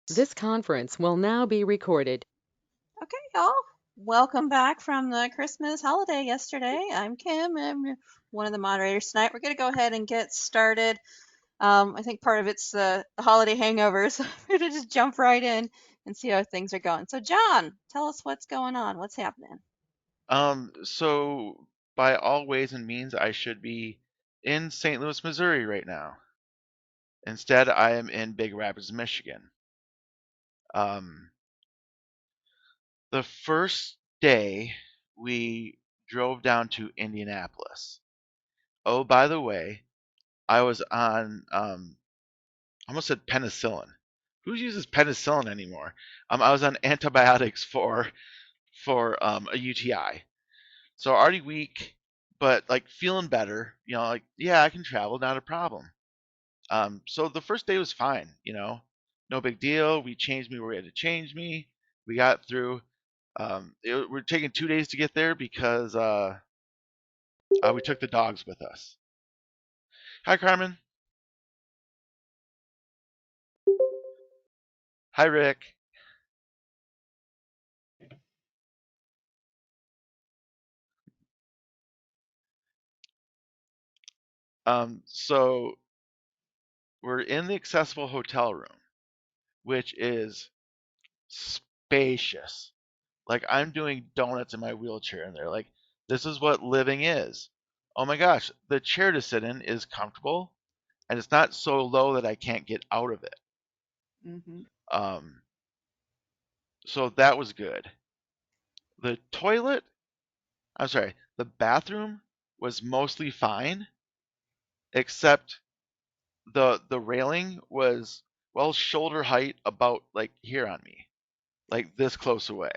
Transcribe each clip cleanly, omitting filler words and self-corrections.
This conference will now be recorded. Okay, y'all. Welcome back from the Christmas holiday yesterday. I'm Kim. I'm one of the moderators tonight. We're going to go ahead and get started. I think part of it's the holiday hangover, so we're going to just jump right in and see how things are going. So, John, tell us what's going on. What's happening? So by all ways and means, I should be in St. Louis, Missouri right now. Instead, I am in Big Rapids, Michigan. Um, the first day we drove down to Indianapolis. Oh, by the way, I was on, I almost said penicillin. Who uses penicillin anymore? I was on antibiotics for a UTI. So already weak, but like feeling better. Like yeah, I can travel, not a problem. So the first day was fine. No big deal. We changed me where we had to change me. We got through. We're taking 2 days to get there because we took the dogs with us. Hi, Carmen. Hi, Rick. So we're in the accessible hotel room, which is spacious. Like I'm doing donuts in my wheelchair in there. Like this is what living is. Oh my gosh, the chair to sit in is comfortable and it's not so low that I can't get out of it. Mm-hmm. Um, so that was good. The toilet, I'm sorry, the bathroom was mostly fine, except the railing was well shoulder height about like here on me, like this close away.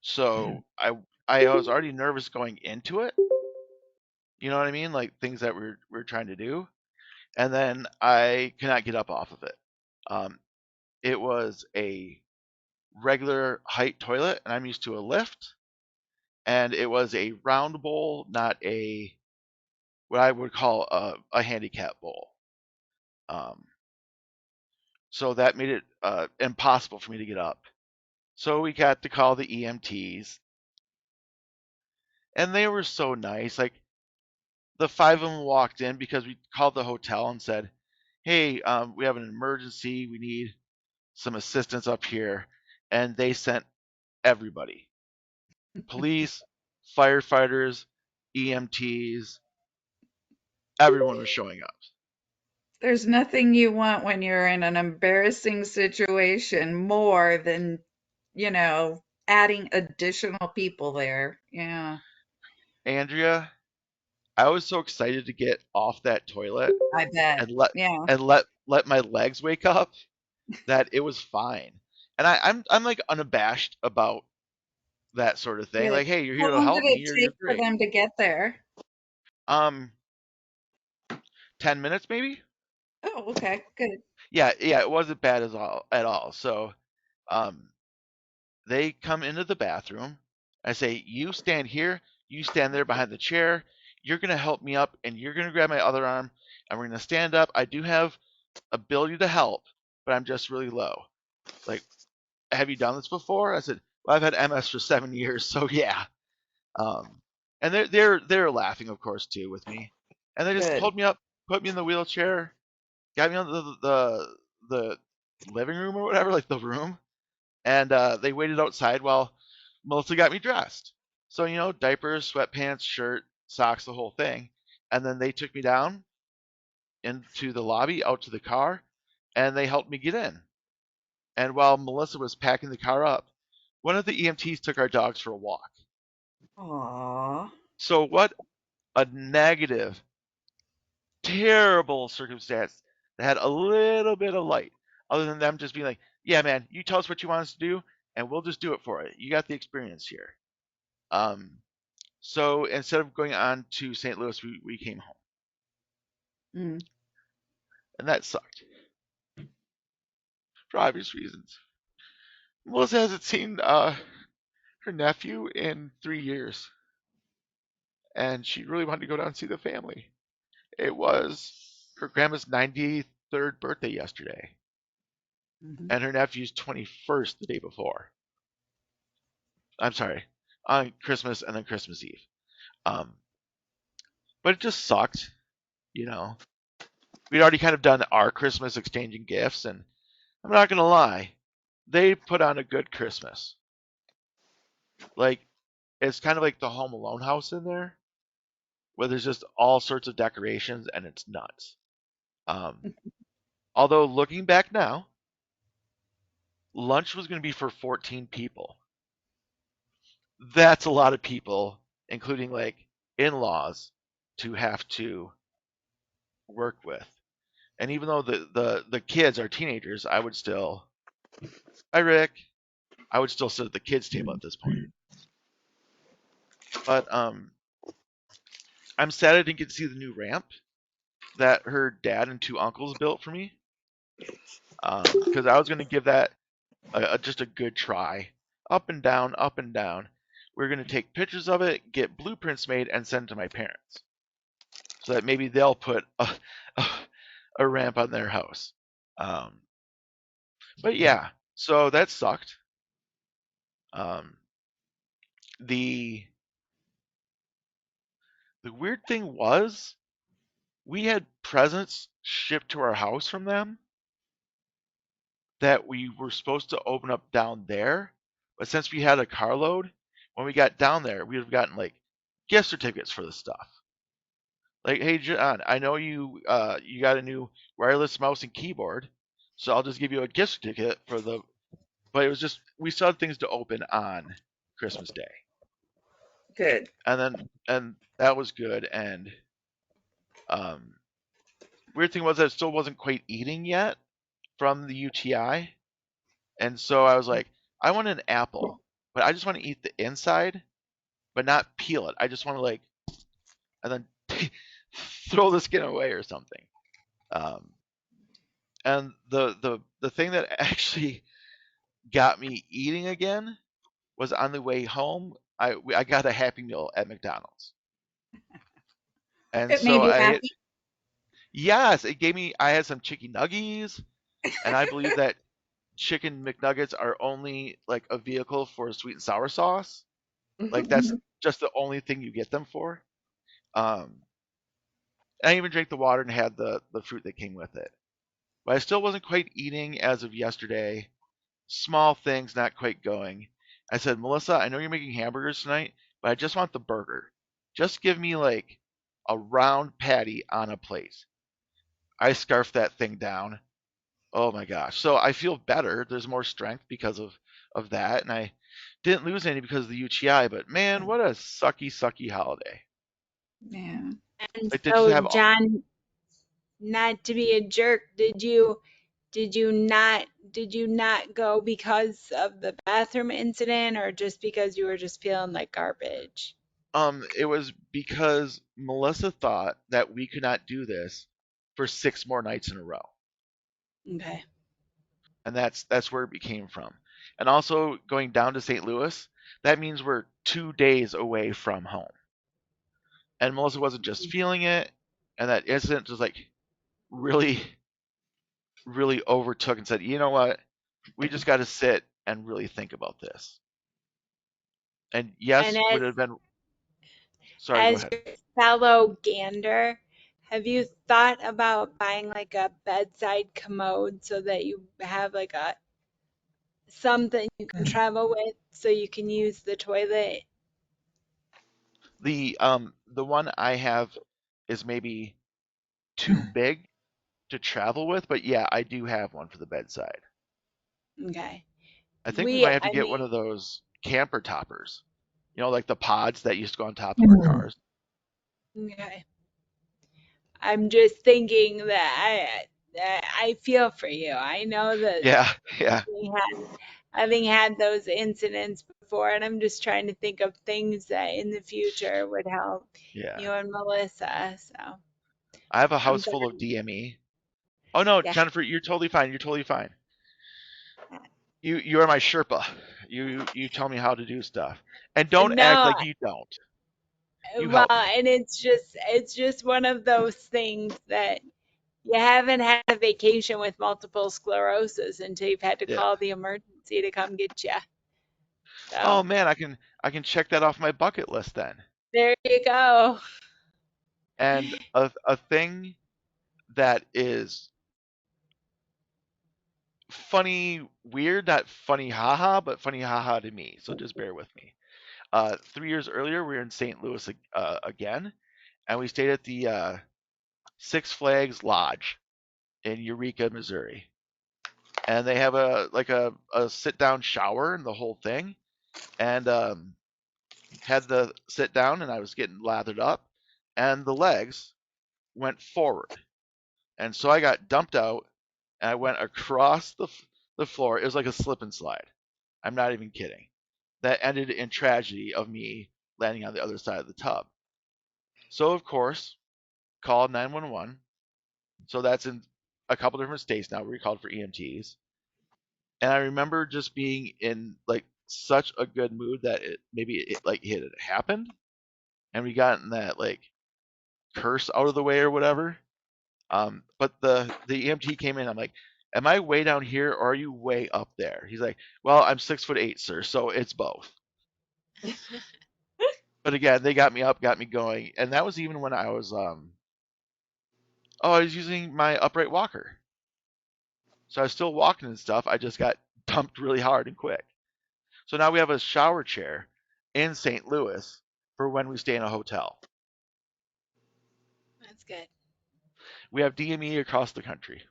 So I was already nervous going into it. You know what I mean? Like things that we're trying to do, and then I cannot get up off of it. Um, it was a regular height toilet, and I'm used to a lift, and it was a round bowl, not a what I would call a handicap bowl. Um, so that made it impossible for me to get up. So we got to call the EMTs, and they were so nice. Like the five of them walked in because we called the hotel and said, "Hey, we have an emergency. We need some assistance up here," and they sent everybody: police, firefighters, EMTs. Everyone was showing up. There's nothing you want when you're in an embarrassing situation more than, adding additional people there. Yeah, Andrea, I was so excited to get off that toilet I bet. and let Yeah, let my legs wake up that it was fine. And I'm like unabashed about that sort of thing. good. Like, hey, you're How here to long did help me. it You're take for great. them to get there? Um, 10 minutes maybe. Oh, okay, good. Yeah, it wasn't bad at all. So, um, they come into the bathroom. I say, you stand here, you stand there behind the chair. You're going to help me up, and you're going to grab my other arm, and we're going to stand up. I do have ability to help, but I'm just really low. Like, have you done this before? I said, well, I've had MS for 7 years, so yeah. Um, and they're laughing, of course, too, with me. And they just Good. pulled me up, put me in the wheelchair, got me on the living room or whatever, like the room, and they waited outside while Melissa got me dressed. So diapers, sweatpants, shirt, socks, the whole thing. And then they took me down into the lobby, out to the car, and they helped me get in. And while Melissa was packing the car up, one of the EMTs took our dogs for a walk. Aw. So what a negative, terrible circumstance that had a little bit of light, other than them just being like, "Yeah, man, you tell us what you want us to do, and we'll just do it for it. You got the experience here." Um, so instead of going on to St. Louis, we came home, Mm. and that sucked for obvious reasons. Melissa hasn't seen her nephew in 3 years, and she really wanted to go down and see the family. It was her grandma's 93rd birthday yesterday. Mhm. and her nephew's 21st the day before. I'm sorry, on Christmas and then Christmas Eve. Um, but it just sucked, you know. We'd already kind of done our Christmas exchanging gifts, and I'm not gonna lie, they put on a good Christmas. Like it's kind of like the Home Alone house in there, where there's just all sorts of decorations, and it's nuts. Um, although looking back now, lunch was going to be for 14 people. That's a lot of people, including like in-laws, to have to work with. And even though the kids are teenagers, hi Rick, I would still sit at the kids table at this point. But I'm sad I didn't get to see the new ramp that her dad and two uncles built for me. Because I was going to give that just a good try. Up and down, up and down. We're going to take pictures of it, get blueprints made, and send to my parents. So that maybe they'll put a ramp on their house. Um, but yeah, so that sucked. Um, the the weird thing was we had presents shipped to our house from them that we were supposed to open up down there, but since we had a carload, when we got down there, we would have gotten like gift certificates for the stuff. Like, hey John, I know you got a new wireless mouse and keyboard, so I'll just give you a gift certificate for the. But it was just we still had things to open on Christmas Day, Good. and that was good. And um, weird thing was I still wasn't quite eating yet from the UTI, and so I was like, I want an apple, but I just want to eat the inside, but not peel it. I just want to like, and then throw the skin away or something. Um, and the thing that actually got me eating again was on the way home. I got a Happy Meal at McDonald's, and It made so you I happy? yes, it gave me. I had some chicken nuggies, and I believe that chicken McNuggets are only like a vehicle for sweet and sour sauce. Like that's just the only thing you get them for. Um, I even drank the water and had the fruit that came with it. But I still wasn't quite eating as of yesterday. Small things not quite going. I said, Melissa, I know you're making hamburgers tonight, but I just want the burger. Just give me like a round patty on a plate. I scarfed that thing down. Oh my gosh. So I feel better. There's more strength because of that. And I didn't lose any because of the UTI, but man, what a sucky, sucky holiday. Yeah. And Like they just so, have John, not to be a jerk, did you not go because of the bathroom incident or just because you were just feeling like garbage? it was because Melissa thought that we could not do this for 6 more nights in a row. Okay. And that's where it came from. And also going down to St. Louis, that means we're 2 days away from home. And Melissa wasn't just feeling it, and that incident just like really, really overtook and said, you know what, we just got to sit and really think about this. And And yes, would as have been. Sorry, go as ahead. your fellow gander, have you thought about buying like a bedside commode so that you have like a something you can travel with so you can use the toilet? The one I have is maybe too big to travel with, but yeah, I do have one for the bedside. Okay. I think we might have to I get one mean, of those camper toppers. You know, like the pods that used to go on top of our cars. okay. I'm just thinking that I feel for you. I know that Yeah, yeah, having had those incidents before, and I'm just trying to think of things that in the future would help yeah. you and Melissa. So I have a I'm house full of sorry. DME. Oh no, Yeah. Jennifer, you're totally fine. You're totally fine. You are my Sherpa. You tell me how to do stuff. And don't act No, like you don't. You well, help me. and it's just one of those things that You haven't had a vacation with multiple sclerosis until you've had to Yeah. call the emergency to come get you. Oh So man, I can check that off my bucket list then. there you go. And a thing that is funny, weird, not funny haha, but funny haha to me. So just bear with me. 3 years earlier, we were in St. Louis again, and we stayed at the Six Flags Lodge in Eureka, Missouri. And they have a sit down shower and the whole thing. And had the sit down, and I was getting lathered up, and the legs went forward, and so I got dumped out, and I went across the floor. It was like a slip and slide. I'm not even kidding. That ended in tragedy of me landing on the other side of the tub. So of course, called 911. So that's in a couple different states now. We called for EMTs, and I remember just being in like such a good mood that it had happened, and we got in that like curse out of the way or whatever. But the EMT came in. I'm like, am I way down here or are you way up there? He's like, well, I'm 6'8", sir, so it's both. But again, they got me up, got me going, and that was even when I was I was using my upright walker, so I was still walking and stuff. I just got dumped really hard and quick. So now we have a shower chair in St. Louis for when we stay in a hotel. That's good. We have DME across the country.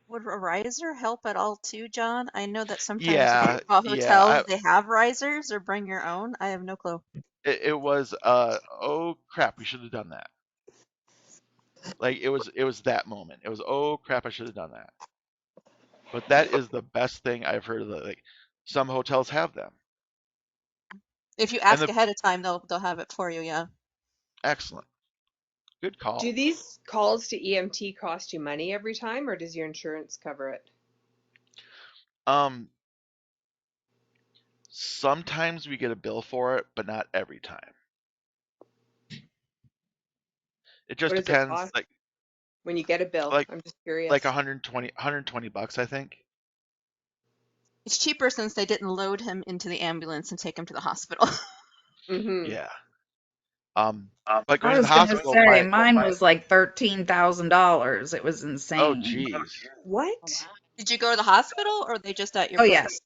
Would a riser help at all too, John? I know that sometimes Yeah, yeah. hotels they have risers or bring your own. I have no clue. It was oh crap, we should have done that. Like it was that moment. It was oh crap, I should have done that. But that is the best thing I've heard of. Like some hotels have them, If you and ask the ahead of time, they'll have it for you. Yeah. excellent, good Do call. these calls to EMT cost you money every time, or does your insurance cover it? Um, sometimes we get a bill for it, but not every time. It just What does it depends. cost when you get a bill? Like I'm just like curious. 120 bucks, I think. It's cheaper since they didn't load him into the ambulance and take him to the hospital. Mm-hmm. Yeah. Um, but I going to the was gonna hospital, say my mine was like $13,000. It was oh insane. geez. Oh, What? wow. Did you go to the hospital or are they just at your Oh yeah. place?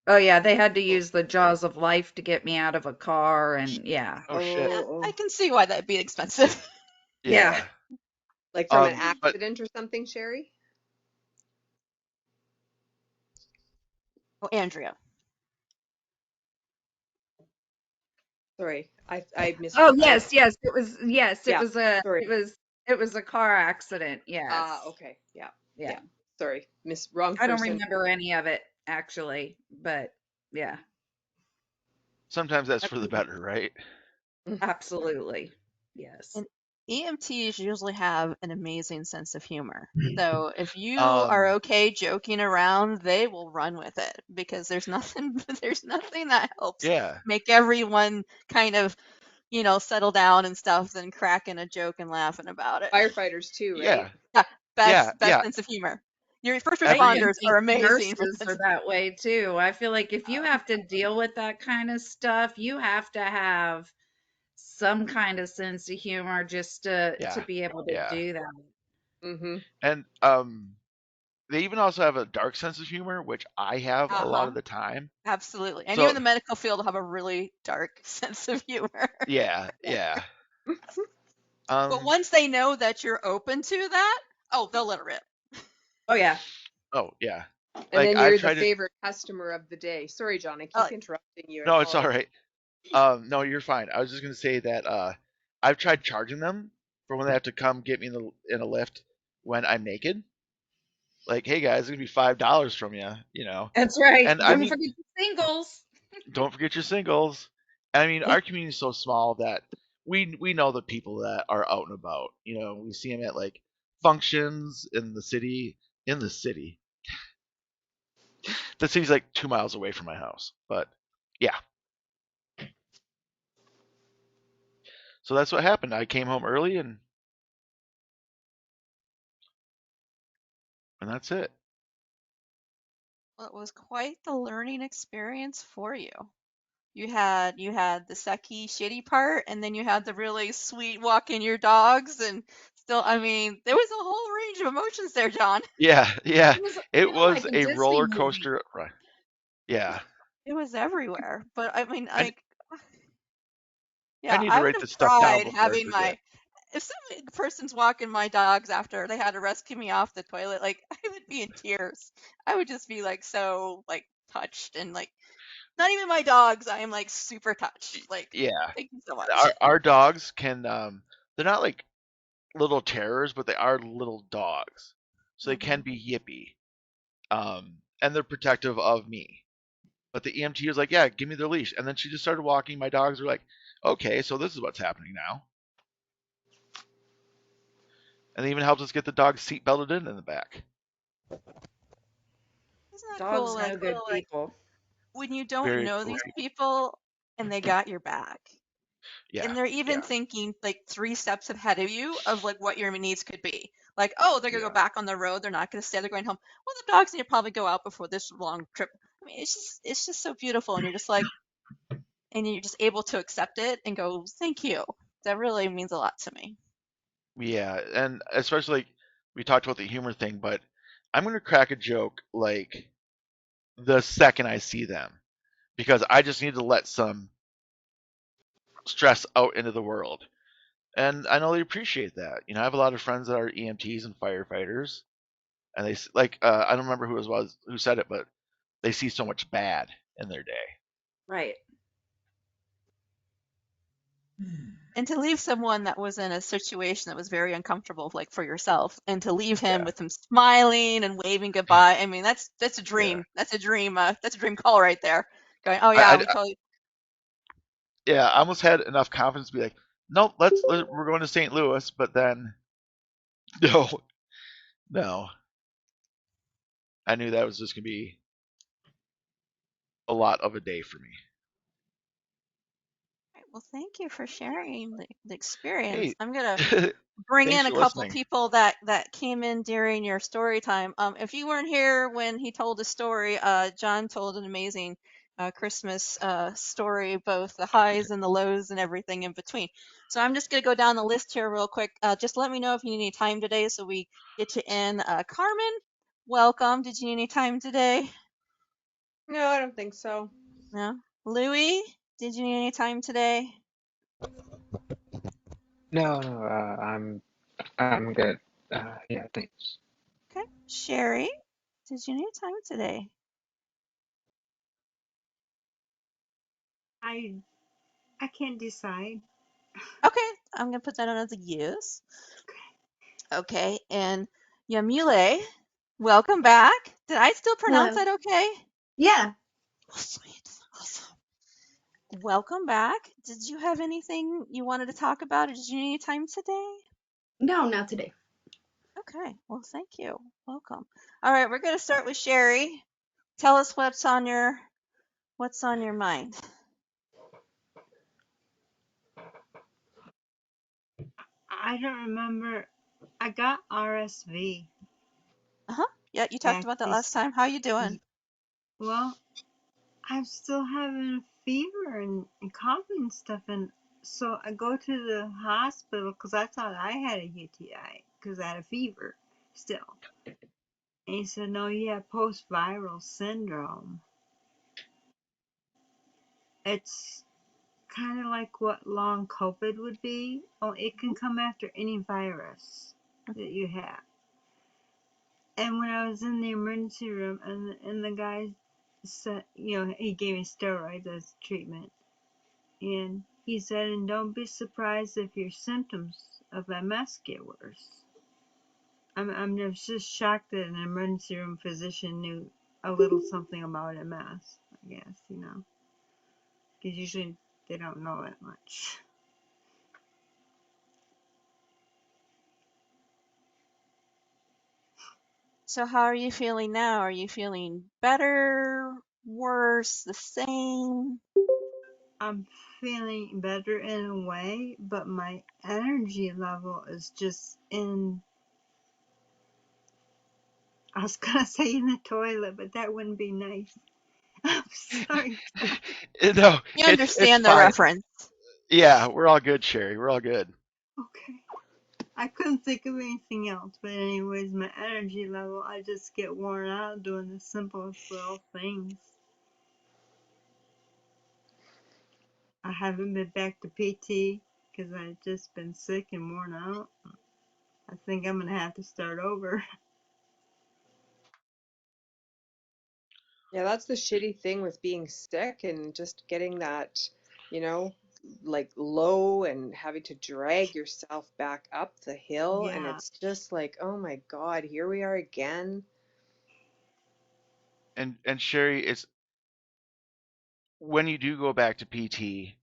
Oh yeah, they had to use the jaws of life to get me out of a car and yeah. Oh shit. Yeah, I Oh, can see why that'd be expensive. Yeah. Yeah. like from an But accident or something, Sherry? Oh, Andrea. Sorry, I missed. Oh I yes, yeah. Sorry. it was a car accident. Yes. Okay. Yeah. Yeah. Yeah. Sorry, miss wrong I don't person. remember any of it actually, but yeah, sometimes that's for the better, right? absolutely. Yes. And EMTs usually have an amazing sense of humor. So if you are Um, okay joking around, they will run with it because there's nothing there's nothing that helps yeah. make everyone kind of, settle down and stuff than cracking a joke and laughing about it. Firefighters too, right? Yeah. Yeah, Yeah. best Yeah. sense of humor. Your first I Every even responders think are amazing for nurses sense are of that way too. I feel like if you have to deal with that kind of stuff, you have to have some kind of sense of humor just to yeah. be able to Yeah. do that. Mm-hmm. And they even also have a dark sense of humor, which I have a lot Uh-huh. of the time. Absolutely. And even So the medical field will have a really dark sense of humor. yeah, yeah. But Um, once they know that you're open to that, oh, they'll let it rip. Oh yeah. oh yeah. And Like then I've you're the tried to. favorite customer of the day. Sorry, John, I Uh, keep interrupting you. I No, it's all apologize. right. No, you're fine. I was just gonna say that I've tried charging them for when they have to come get me in a lift when I'm naked. Like, hey guys, it's gonna be $5 from you. That's right. And I Don't mean, forget the singles. don't forget your singles. And I mean, our community is so small that we know the people that are out and about. We see them at like functions in the city. In the city, the city's like 2 miles away from my house. But yeah, so that's what happened. I came home early and and that's it. Well, it was quite the learning experience for you. You had the sucky, shitty part, and then you had the really sweet walking your dogs, and still, I mean, there was a whole range of emotions there, John. Yeah, yeah. It was It kind of was like a a Disney roller movie. coaster. Yeah. It was everywhere. But I mean, I I yeah, need to I would write have this stuff down cried before I having forget. my if some person's walking my dogs after they had to rescue me off the toilet, like I would be in tears. I would just be like so like touched and like not even my dogs. I am like super touched. Like Yeah. thank you so much. Our dogs can they're not like little terrors, but they are little dogs. So they can Hmm. be yippy. And they're protective of me. But the EMT was like, "Yeah, give me the leash." And then she just started walking. My dogs were like, "Okay, so this is what's happening now." And they even helped us get the dog seat belted in the back. Isn't that cool? Dogs Like know good people. when you don't Very know cool these people. people and they got your back. Yeah, And they're even yeah, thinking like 3 steps ahead of you of like what your needs could be. Like, oh, they're gonna go yeah. back on the road. They're not gonna stay. They're going home. Well, the dogs need to probably go out before this long trip. I mean, it's just so beautiful, and you're just like, and you're just able to accept it and go, thank you. That really means a lot to me. Yeah, and especially like we talked about the humor thing, but I'm gonna crack a joke like the second I see them because I just need to let some stress out into the world. And I know they appreciate that. I have a lot of friends that are EMTs and firefighters, and like I don't remember who it was who said it, but they see so much bad in their day. Right. And to leave someone that was in a situation that was very uncomfortable, like for yourself, and to leave him Yeah, with him smiling and waving goodbye. I mean, that's a yeah. dream. That's a dream. That's a dream call right there. Going, oh I, yeah, I, we I totally. yeah, I almost had enough confidence to be like, nope, we're going to St. Louis, but then no, no, I knew that was just gonna be a lot of a day for me. Right, well, thank you for sharing the experience. Hey, I'm gonna bring thanks in a for couple listening. people that came in during your story time. If you weren't here when he told his story, John told an amazing Christmas story, both the highs and the lows and everything in between. So I'm just gonna go down the list here real quick. Just let me know if you need any time today, so we get you in. Carmen, welcome. Did you need any time today? No, I don't think so. No. Louie, did you need any time today? No, no, I'm good. Yeah, thanks. Okay. Sherry, did you need time today? I I can't decide. Okay, I'm gonna put that on as a yes. Okay, and Yamile, welcome back. Did I still pronounce Hello. that okay? Yeah. Oh, sweet. Awesome. Welcome back. Did you have anything you wanted to talk about, or did you need any time today? No, not today. Okay, well, thank you. Welcome. All right, we're gonna start with Sherry. Tell us what's on your mind. I don't remember. I got RSV Uh-huh. Yeah, you talked back about that last this. time. How you doing? Well, I'm still having a fever and coughing and stuff, and so I go to the hospital because I thought I had a UTI because I had a fever still. And he said, no, you have post-viral syndrome. It's kind of like what long COVID would be. Oh, it can come after any virus that you have. And when I was in the emergency room, and the guy said, he gave me steroids as treatment, and he said, and don't be surprised if your symptoms of MS get worse. I'm just shocked that an emergency room physician knew a little something about MS. I guess because usually they don't know that much. So how are you feeling now? Are you feeling better, worse, the same? I'm feeling better in a way, but my energy level is just in I was gonna say in the toilet, but that wouldn't be nice. I'm sorry. No, You it's understand the fine. reference. Yeah, we're all good, Sherry. We're all good. Okay. I couldn't think of anything else, but anyways, my energy level, I just get worn out doing the simplest little things. I haven't been back to PT because I've just been sick and worn out. I think I'm gonna have to start over. Yeah, that's the shitty thing with being sick and just getting that, you know, like low and having to drag yourself back up the hill. And Yeah, it's just like, oh my God, here we are again. And Sherry, it's when you do go back to PT,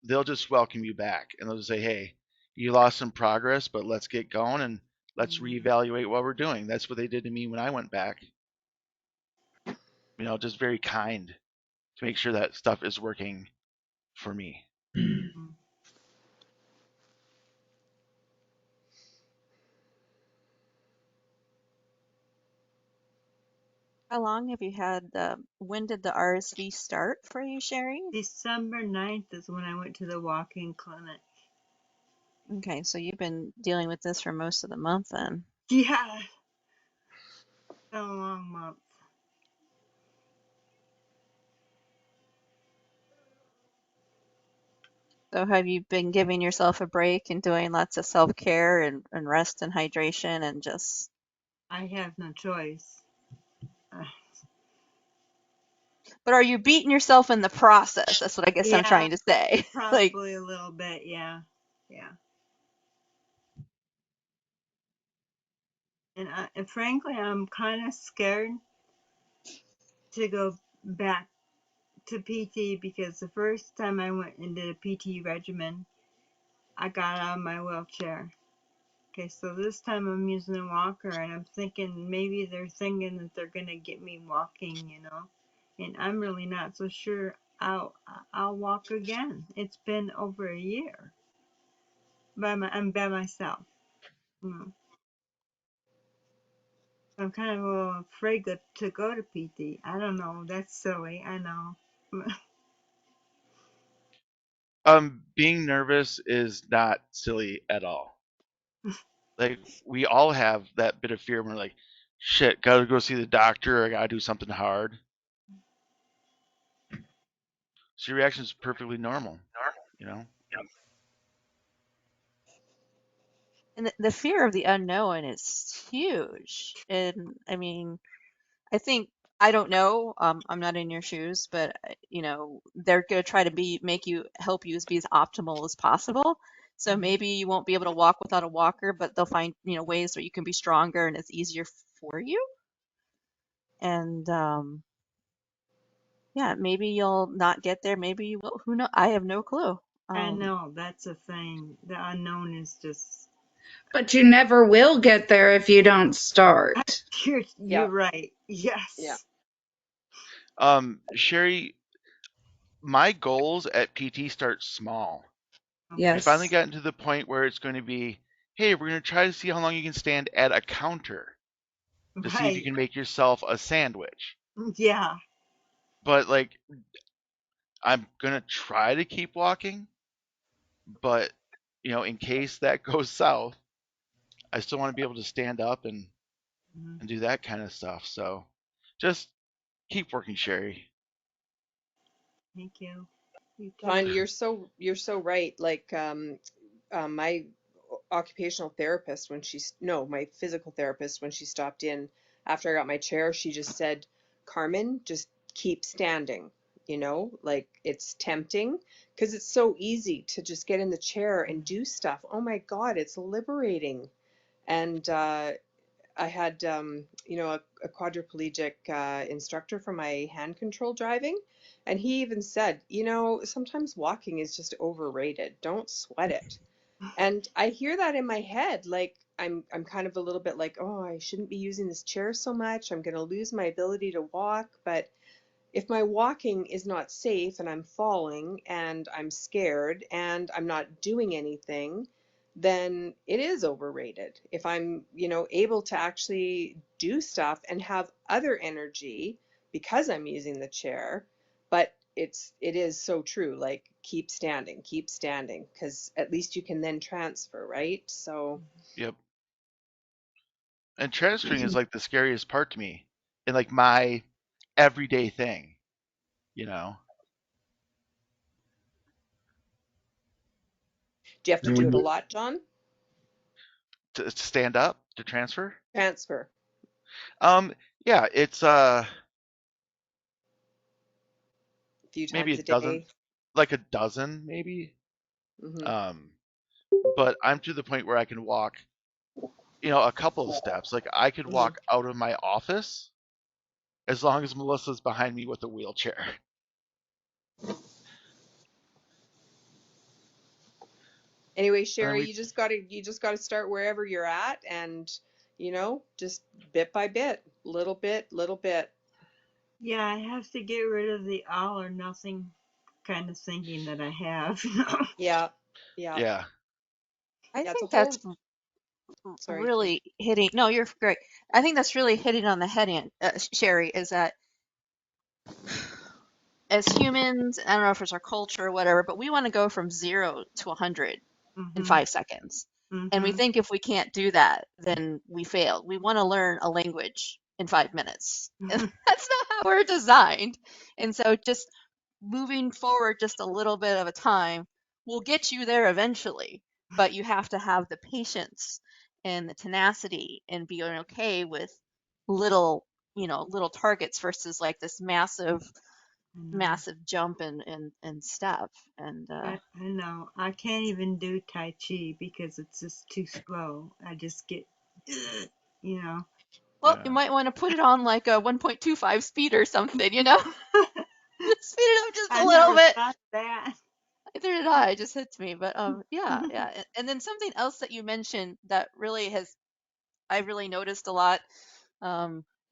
they'll just welcome you back and they'll just say, "Hey, you lost some progress, but let's get going and let's mm, reevaluate what we're doing." That's what they did to me when I went back. Just very kind to make sure that stuff is working for me. mm. How long have you had when did the RSV start for you, Sherry? December 9th is when I went to the walk-in clinic. Okay, so you've been dealing with this for most of the month then. Yeah, it's been a long month. So have you been giving yourself a break and doing lots of self-care and rest and hydration and just, I have no choice. Uh, but are you beating yourself in the process? That's what I guess I'm yeah, trying to say. Like, probably a little bit, yeah. Yeah. And frankly, I'm kind of scared to go back to PT because the first time I went and did a PT regimen, I got out of my wheelchair. Okay, so this time I'm using a walker and I'm thinking maybe they're thinking that they're gonna get me walking. And I'm really not so sure I'll walk again. It's been over a year. I'm by myself. You know. I'm kind of a little afraid to go to PT. I don't know. That's silly. I know. Being nervous is not silly at all. Like we all have that bit of fear when we're like, shit, gotta go see the doctor or I gotta do something hard. So your reaction is perfectly normal, you know? and the fear of the unknown is huge. And I mean, I think I don't know. I'm not in your shoes, but they're gonna try to make you help you be as optimal as possible. So Mhm. maybe you won't be able to walk without a walker, but they'll find ways where you can be stronger and it's easier for you. And yeah, maybe you'll not get there. Maybe you will. Who knows? I have no clue. I know that's a thing. The unknown is just. But you never will get there if you don't start. You're Yeah, right. yeah. Yes. Sherry, my goals at PT start small. We Okay. finally Yes. gotten to the point where it's going to be, hey, we're going to try to see how long you can stand at a counter to see if you Right. can make yourself a sandwich. Yeah. But like, I'm going to try to keep walking, but in case that goes south, I still want to be able to stand up Mhm. and do that kind of stuff. So just keep working, Sherry. Thank you. You too. John, you're so right. Like my occupational therapist when she's no, my physical therapist when she stopped in after I got my chair, she just said, "Carmen, just keep standing." Like it's tempting because it's so easy to just get in the chair and do stuff. Oh my God, it's liberating. And I had, a quadriplegic instructor for my hand control driving, and he even said, sometimes walking is just overrated. Don't sweat it. And I hear that in my head, like I'm kind of a little bit like, oh, I shouldn't be using this chair so much. I'm going to lose my ability to walk. But if my walking is not safe and I'm falling and I'm scared and I'm not doing anything, then it is overrated. If I'm, able to actually do stuff and have other energy because I'm using the chair, but it is so true. Like keep standing, because at least you can then transfer, right? So Yep. And transferring is like the scariest part to me in like my everyday thing, you know, do you have to do it a lot, John? to stand up to transfer. Transfer Um, yeah, it's a few maybe times a a dozen, day. like a dozen maybe. Hmm. Um, but I'm to the point where I can walk, a couple of steps. Like I could Hmm. walk out of my office as long as Melissa's behind me with a wheelchair. Anyway, And then Sherry, we, you just gotta start wherever you're at, and just bit by bit, little bit. Yeah, I have to get rid of the all or nothing kind of thinking that I have. Yeah, yeah, yeah, I yeah. It's a think whole. that's Sorry, Kim. really hitting. No, you're great. I think that's really hitting on the head, Sherry, is that as humans, I don't know if it's our culture or whatever, but we want to go from 0 to 100 in Mhm. 5 seconds. And we Mhm. think if we can't do that, then we failed. We want to learn a language in 5 minutes. And that's not how we're designed. And so just moving forward just a little bit of a time will get you there eventually. But you have to have the patience and the tenacity and being okay with little, little targets versus like this massive I know. massive jump and step. And I know. I can't even do Tai Chi because it's just too slow. I just get, you know. well, you yeah. might want to put it on like a 1.25 speed or something, just speed it up just I a little never bit. thought of that. Neither did I. It just hits me. But yeah, yeah. And then something else that you mentioned that really has I really noticed a lot,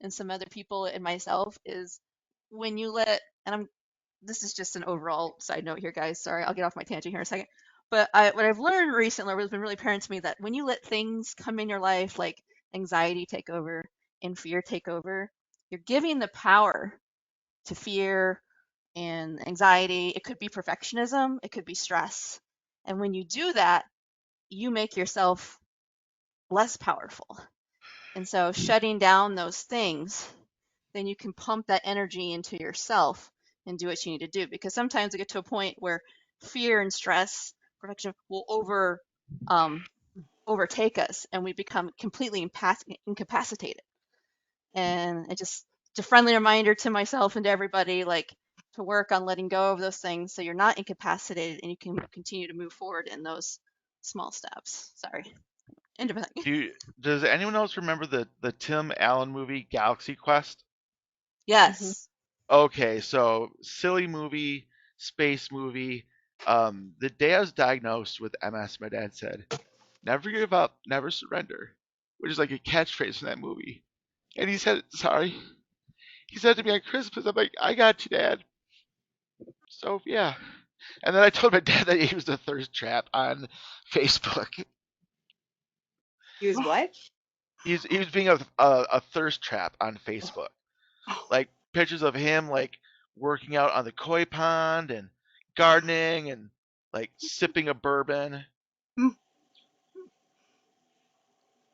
and some other people and myself is when you let and I'm this is just an overall side note here, guys. Sorry, I'll get off my tangent here in a second. But what I've learned recently, what has been really apparent to me, that when you let things come in your life like anxiety take over and fear take over, you're giving the power to fear and anxiety. It could be perfectionism, it could be stress. And when you do that, you make yourself less powerful. And so shutting down those things, then you can pump that energy into yourself and do what you need to do. Because sometimes we get to a point where fear and stress, perfection will overtake us, and we become completely incapacitated. And it just it's a friendly reminder to myself and to everybody, like to work on letting go of those things so you're not incapacitated and you can continue to move forward in those small steps. Sorry. Independent. Does anyone else remember the Tim Allen movie Galaxy Quest? Hmm. Yes. Okay, so silly movie, space movie. The day I was diagnosed with MS, my dad said, "Never give up, never surrender," which is like a catchphrase from that movie. And he said, "Sorry," he said to me on Christmas. I'm like, "I got you, Dad." So yeah. And then I told my dad that he was a thirst trap on Facebook. He was what? He was being a thirst trap on Facebook. Like pictures of him like working out on the koi pond and gardening and like sipping a bourbon.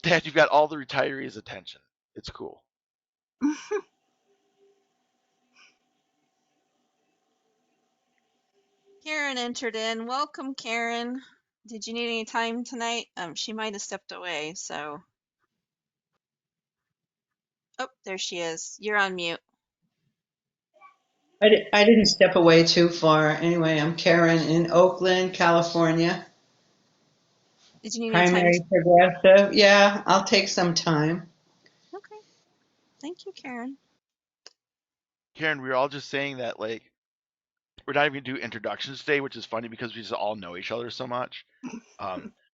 Dad, you've got all the retirees' attention. It's cool. Karen entered in. Welcome, Karen. Did you need any time tonight? She might have stepped away, so. Oh, there she is. You're on mute. I didn't step away too far. Anyway, I'm Karen in Oakland, California. Did you need any time? Primary progressive. Yeah, I'll take some time. Okay. Thank you, Karen. Karen, we were all just saying that like we're not even gonna do introductions today, which is funny because we just all know each other so much.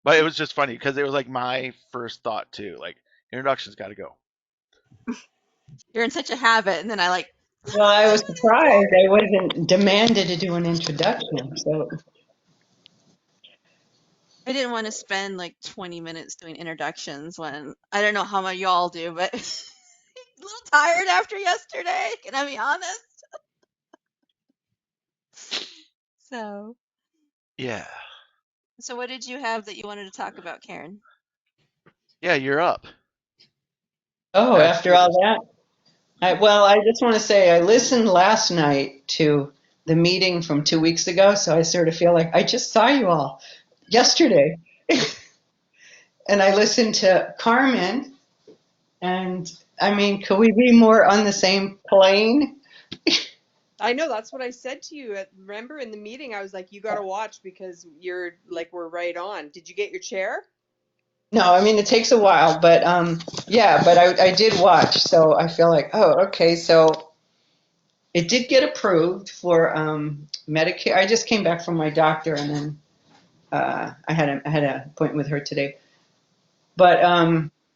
But it was just funny because it was like my first thought too. Like introductions got to go. You're in such a habit, and then I like. Well, I was surprised I wasn't demanded to do an introduction. So, I didn't want to spend like 20 minutes doing introductions when I don't know how much y'all do, but a little tired after yesterday. Can I be honest? So, Yeah. so what did you have that you wanted to talk about, Karen? Yeah, you're up. Oh, Ask after me all this. that, I just want to say I listened last night to the meeting from 2 weeks ago, so I sort of feel like I just saw you all yesterday. And I listened to Carmen, and I mean, could we be more on the same plane? I know that's what I said to you. Remember in the meeting, I was like, "You got to watch because you're like we're right on." Did you get your chair? No, I mean, it takes a while, but yeah, but I did watch, so I feel like, oh, okay, so it did get approved for Medicare. I just came back from my doctor, and then I had an appointment with her today. But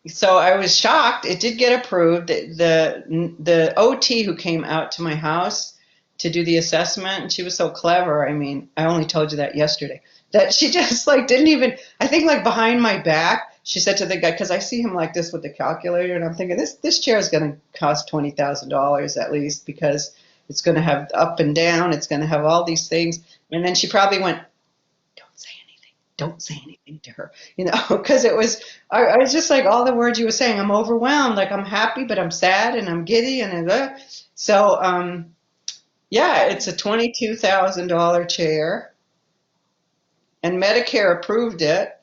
so I was shocked. It did get approved. The OT who came out to my house to do the assessment, and she was so clever. I mean, I only told you that yesterday. That she just like didn't even. I think like behind my back, she said to the guy, because I see him like this with the calculator, and I'm thinking this chair is going to cost $20,000 at least because it's going to have up and down. It's going to have all these things. And then she probably went, don't say anything to her, because it was, I was just like all the words you were saying. I'm overwhelmed, like I'm happy, but I'm sad and I'm giddy so yeah, it's a $22,000 chair, and Medicare approved it,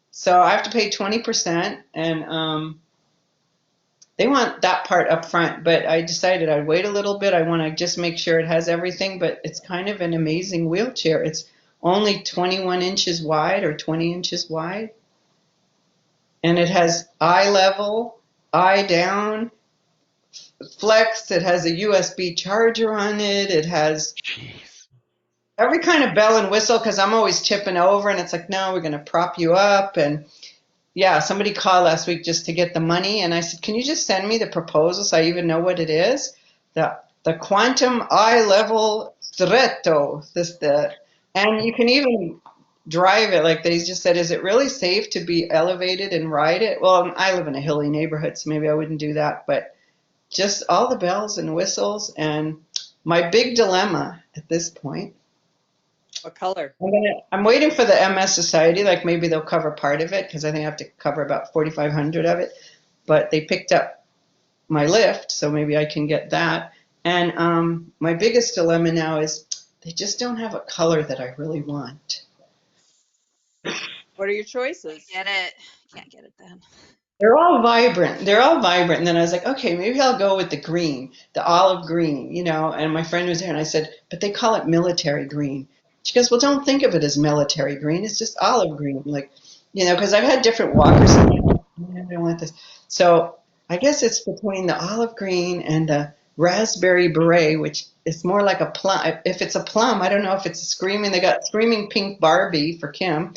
so I have to pay 20%, and they want that part up front, but I decided I'd wait a little bit. I want to just make sure it has everything, but it's kind of an amazing wheelchair. It's only 21 inches wide or 20 inches wide. And it has eye level, eye down, flex. It has a USB charger on it. It has Jeez. every kind of bell and whistle because I'm always tipping over, and it's like, no, we're going to prop you up. And yeah, somebody called last week just to get the money, and I said, can you just send me the proposal so I even know what it is? The quantum eye level stretto. And you can even drive it. Like they just said, is it really safe to be elevated and ride it? Well, I live in a hilly neighborhood, so maybe I wouldn't do that. But just all the bells and whistles. And my big dilemma at this point, What color? I'm waiting for the MS Society. Like maybe they'll cover part of it because I think I have to cover about 4,500 of it. But they picked up my lift, so maybe I can get that. And my biggest dilemma now is they just don't have a color that I really want. What are your choices? Get it? Can't get it then. They're all vibrant. They're all vibrant. And then I was like, okay, maybe I'll go with the green, the olive green, And my friend was there, and I said, but they call it military green. She goes, well, don't think of it as military green. It's just olive green, like, because I've had different walkers. And I'm like, I don't want this. So I guess it's between the olive green and the raspberry beret, which is more like a plum. If it's a plum, I don't know if it's screaming. They got screaming pink Barbie for Kim.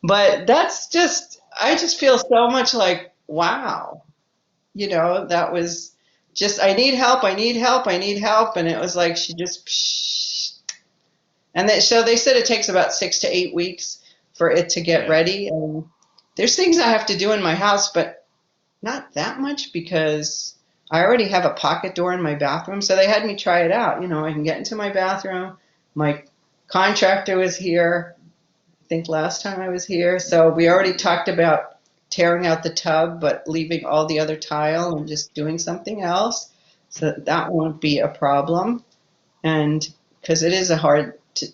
But I just feel so much like, wow, that was just, I need help, I need help, I need help. And it was like, she just, psh. And so they said it takes about 6 to 8 weeks for it to get Yeah. ready. And there's things I have to do in my house, but not that much because I already have a pocket door in my bathroom. So they had me try it out. I can get into my bathroom. My contractor was here, I think last time I was here. So we already talked about tearing out the tub, but leaving all the other tile and just doing something else. So that won't be a problem. And because it is a hard to,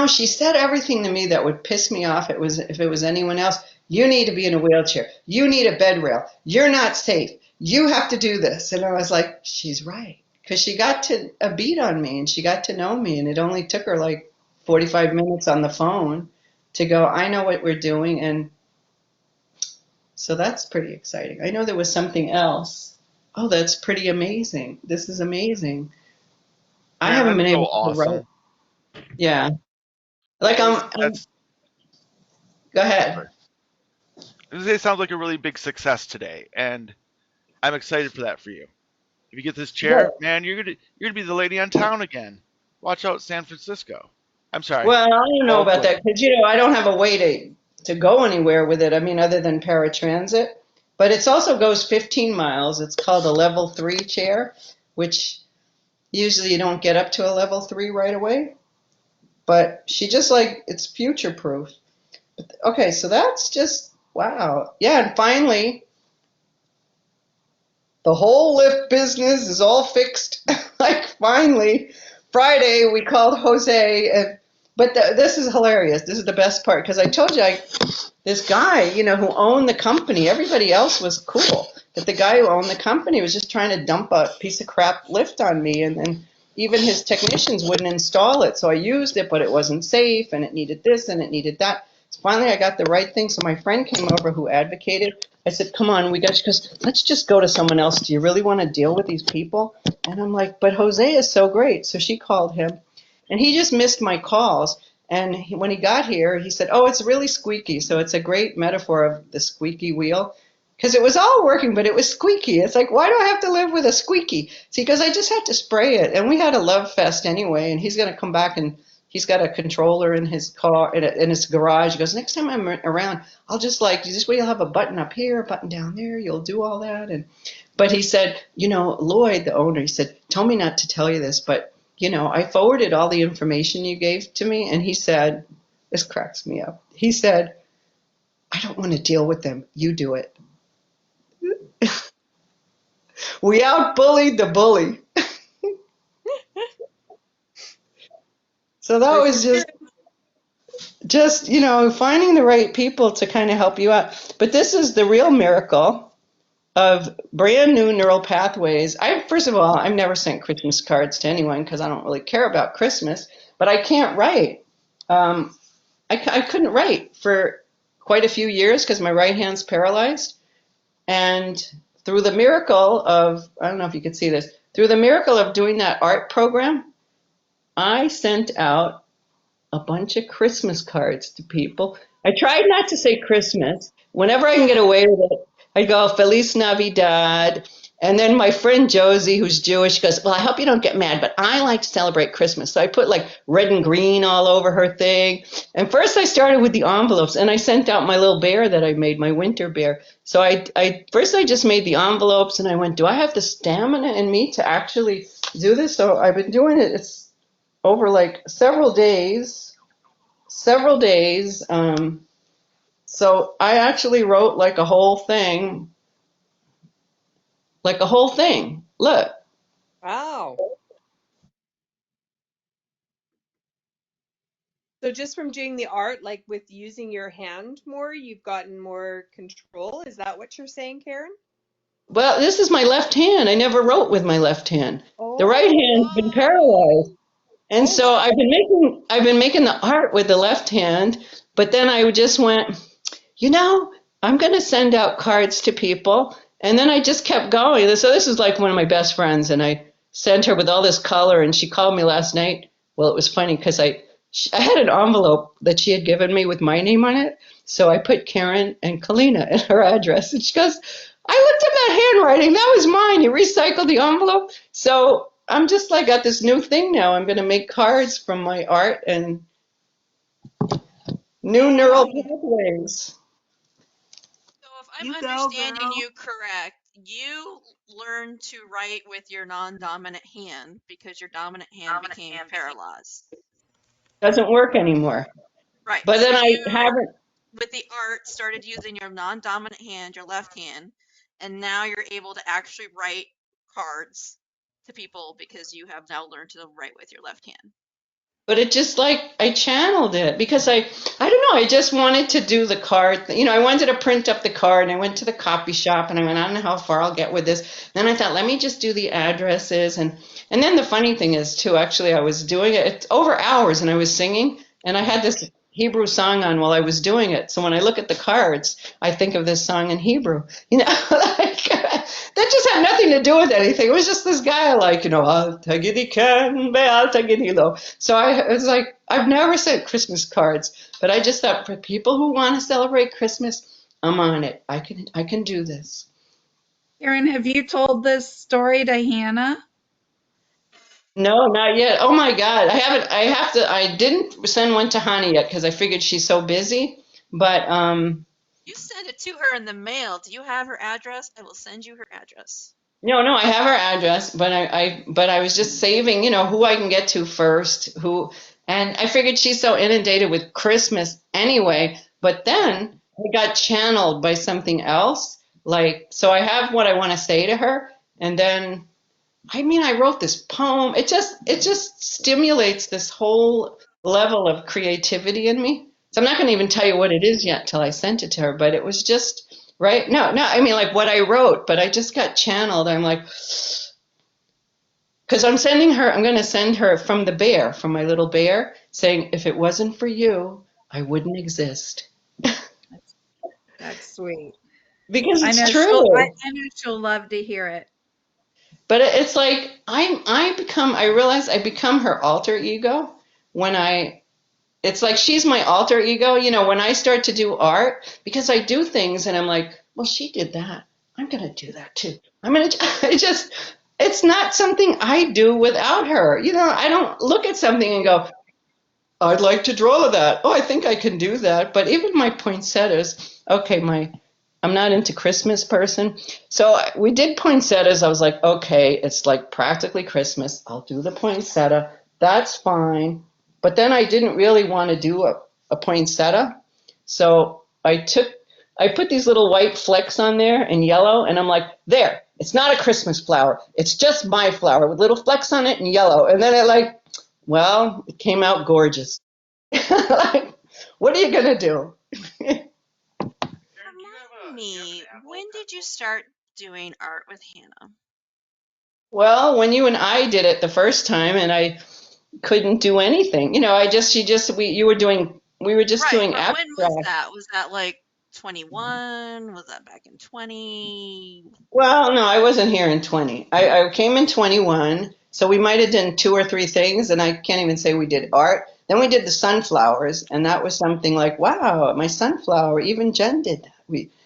she said everything to me that would piss me off. If it was anyone else. You need to be in a wheelchair. You need a bed rail. You're not safe. You have to do this. And I was like, she's right. Because she got to a beat on me and she got to know me. And it only took her like 45 minutes on the phone to go, I know what we're doing. And so that's pretty exciting. I know there was something else. Oh, that's pretty amazing. This is amazing. I Karen, haven't that's been so able to write. awesome. Yeah. Like That is go ahead. Sorry. It sounds like a really big success today, and I'm excited for that for you. If you get this Good. chair, man, you're gonna be the lady on town again. Watch out, San Francisco. I'm sorry. Well, I don't know about Hopefully. that because, I don't have a way to go anywhere with it. I mean, other than paratransit. But it also goes 15 miles. It's called a level 3 chair, which usually you don't get up to a level 3 right away. But she just like, it's future proof. Okay, so that's just, wow. Yeah, and finally, the whole lift business is all fixed. Like finally, Friday we called Jose, but this is hilarious. This is the best part because I told you this guy, who owned the company, everybody else was cool, but the guy who owned the company was just trying to dump a piece of crap lift on me, and then even his technicians wouldn't install it. So I used it, but it wasn't safe, and it needed this and it needed that. So finally, I got the right thing. So my friend came over who advocated. I said, "Come on, we got you. Because let's just go to someone else. Do you really want to deal with these people?" And I'm like, "But Jose is so great." So she called him, and he just missed my calls. And when he got here, he said, "Oh, it's really squeaky." So it's a great metaphor of the squeaky wheel. Because it was all working, but it was squeaky. It's like, why do I have to live with a squeaky? See, because I just had to spray it. And we had a love fest anyway. And he's going to come back, and he's got a controller in his car, in his garage. He goes, "Next time I'm around, I'll just this way you'll have a button up here, a button down there. You'll do all that." But he said, Lloyd, the owner, he said, "Told me not to tell you this, but I forwarded all the information you gave to me." And he said, this cracks me up. He said, "I don't want to deal with them. You do it." We out-bullied the bully. So that was just, finding the right people to kind of help you out. But this is the real miracle of brand new neural pathways. First of all, I've never sent Christmas cards to anyone because I don't really care about Christmas, but I can't write. I couldn't write for quite a few years because my right hand's paralyzed. And through the miracle of, I don't know if you could see this, through the miracle of doing that art program, I sent out a bunch of Christmas cards to people. I tried not to say Christmas. Whenever I can get away with it, I go Feliz Navidad. And then my friend Josie, who's Jewish, goes, "Well, I hope you don't get mad, but I like to celebrate Christmas." So I put like red and green all over her thing. And first I started with the envelopes, and I sent out my little bear that I made, my winter bear. So first I just made the envelopes, and I went, do I have the stamina in me to actually do this? So I've been doing it. It's over like several days. So I actually wrote like a whole thing, Look, Wow. So just from doing the art, like with using your hand more, you've gotten more control. Is that what you're saying, Karen? well, this is my left hand. I never wrote with my left hand. The right Oh, hand's been paralyzed. And oh, so wow. I've been making the art with the left hand, but then I just went, I'm going to send out cards to people. And then I just kept going. So this is like one of my best friends, and I sent her with all this color, and she called me last night. Well, it was funny because I had an envelope that she had given me with my name on it. So I put Karen and Kalina in her address. And she goes, "I looked at that handwriting. That was mine. You recycled the envelope." So I'm just like got this new thing now. I'm going to make cards from my art and new neural Wow. pathways. So if I'm You go, understanding girl. you correct, you learned to write with your non-dominant hand because your dominant hand became paralyzed. Doesn't work anymore. Right. But So then I you, haven't. with the art, started using your non-dominant hand, your left hand, and now you're able to actually write cards to people because you have now learned to write with your left hand. But it just like I channeled it because I don't know, I just wanted to do the card. I wanted to print up the card, and I went to the copy shop, and I went, I don't know how far I'll get with this. Then I thought, let me just do the addresses, and then the funny thing is too, actually I was doing it it's over hours, and I was singing, and I had this Hebrew song on while I was doing it. So when I look at the cards, I think of this song in Hebrew. Like that just had nothing to do with anything. It was just this guy I like, Al tagidi kan be'al tagidi lo. So I was like, I've never sent Christmas cards, but I just thought for people who want to celebrate Christmas, I'm on it. I can do this. Karen, have you told this story to Hannah? No, not yet. Oh my God. I didn't send one to Hani yet because I figured she's so busy. But You send it to her in the mail. Do you have her address? I will send you her address. no, I have her address, but I was just saving, who I can get to first, and I figured she's so inundated with Christmas anyway, but then I got channeled by something else. Like, so I have what I want to say to her, and then I mean, I wrote this poem. It just stimulates this whole level of creativity in me. So I'm not going to even tell you what it is yet till I sent it to her, but it was just right. No, I mean like what I wrote, but I just got channeled. I'm like, because I'm going to send her from the bear, from my little bear, saying, if it wasn't for you, I wouldn't exist. That's sweet. Because I it's know true. I know she'll love to hear it. But it's like I realize I become her alter ego when it's like she's my alter ego, when I start to do art, because I do things and I'm like, well, she did that. I'm going to do that too. It's not something I do without her. I don't look at something and go, I'd like to draw that. Oh, I think I can do that. But even my poinsettias, okay, I'm not into Christmas person. So we did poinsettias. I was like, okay, it's like practically Christmas. I'll do the poinsettia. That's fine. But then I didn't really want to do a poinsettia. So I put these little white flecks on there in yellow, and I'm like, there, it's not a Christmas flower. It's just my flower with little flecks on it in yellow. And then it came out gorgeous. Like, what are you going to do? Remind me, when did you start doing art with Hannah? Well, when you and I did it the first time and I couldn't do anything, we were just Right, doing but when was abstract. that? Was that like 21? Was that back in 20? Well, no, I wasn't here in 20. I came in 21, so we might have done two or three things, and I can't even say we did art. Then we did the sunflowers, and that was something like, wow, my sunflower, even Jen did that.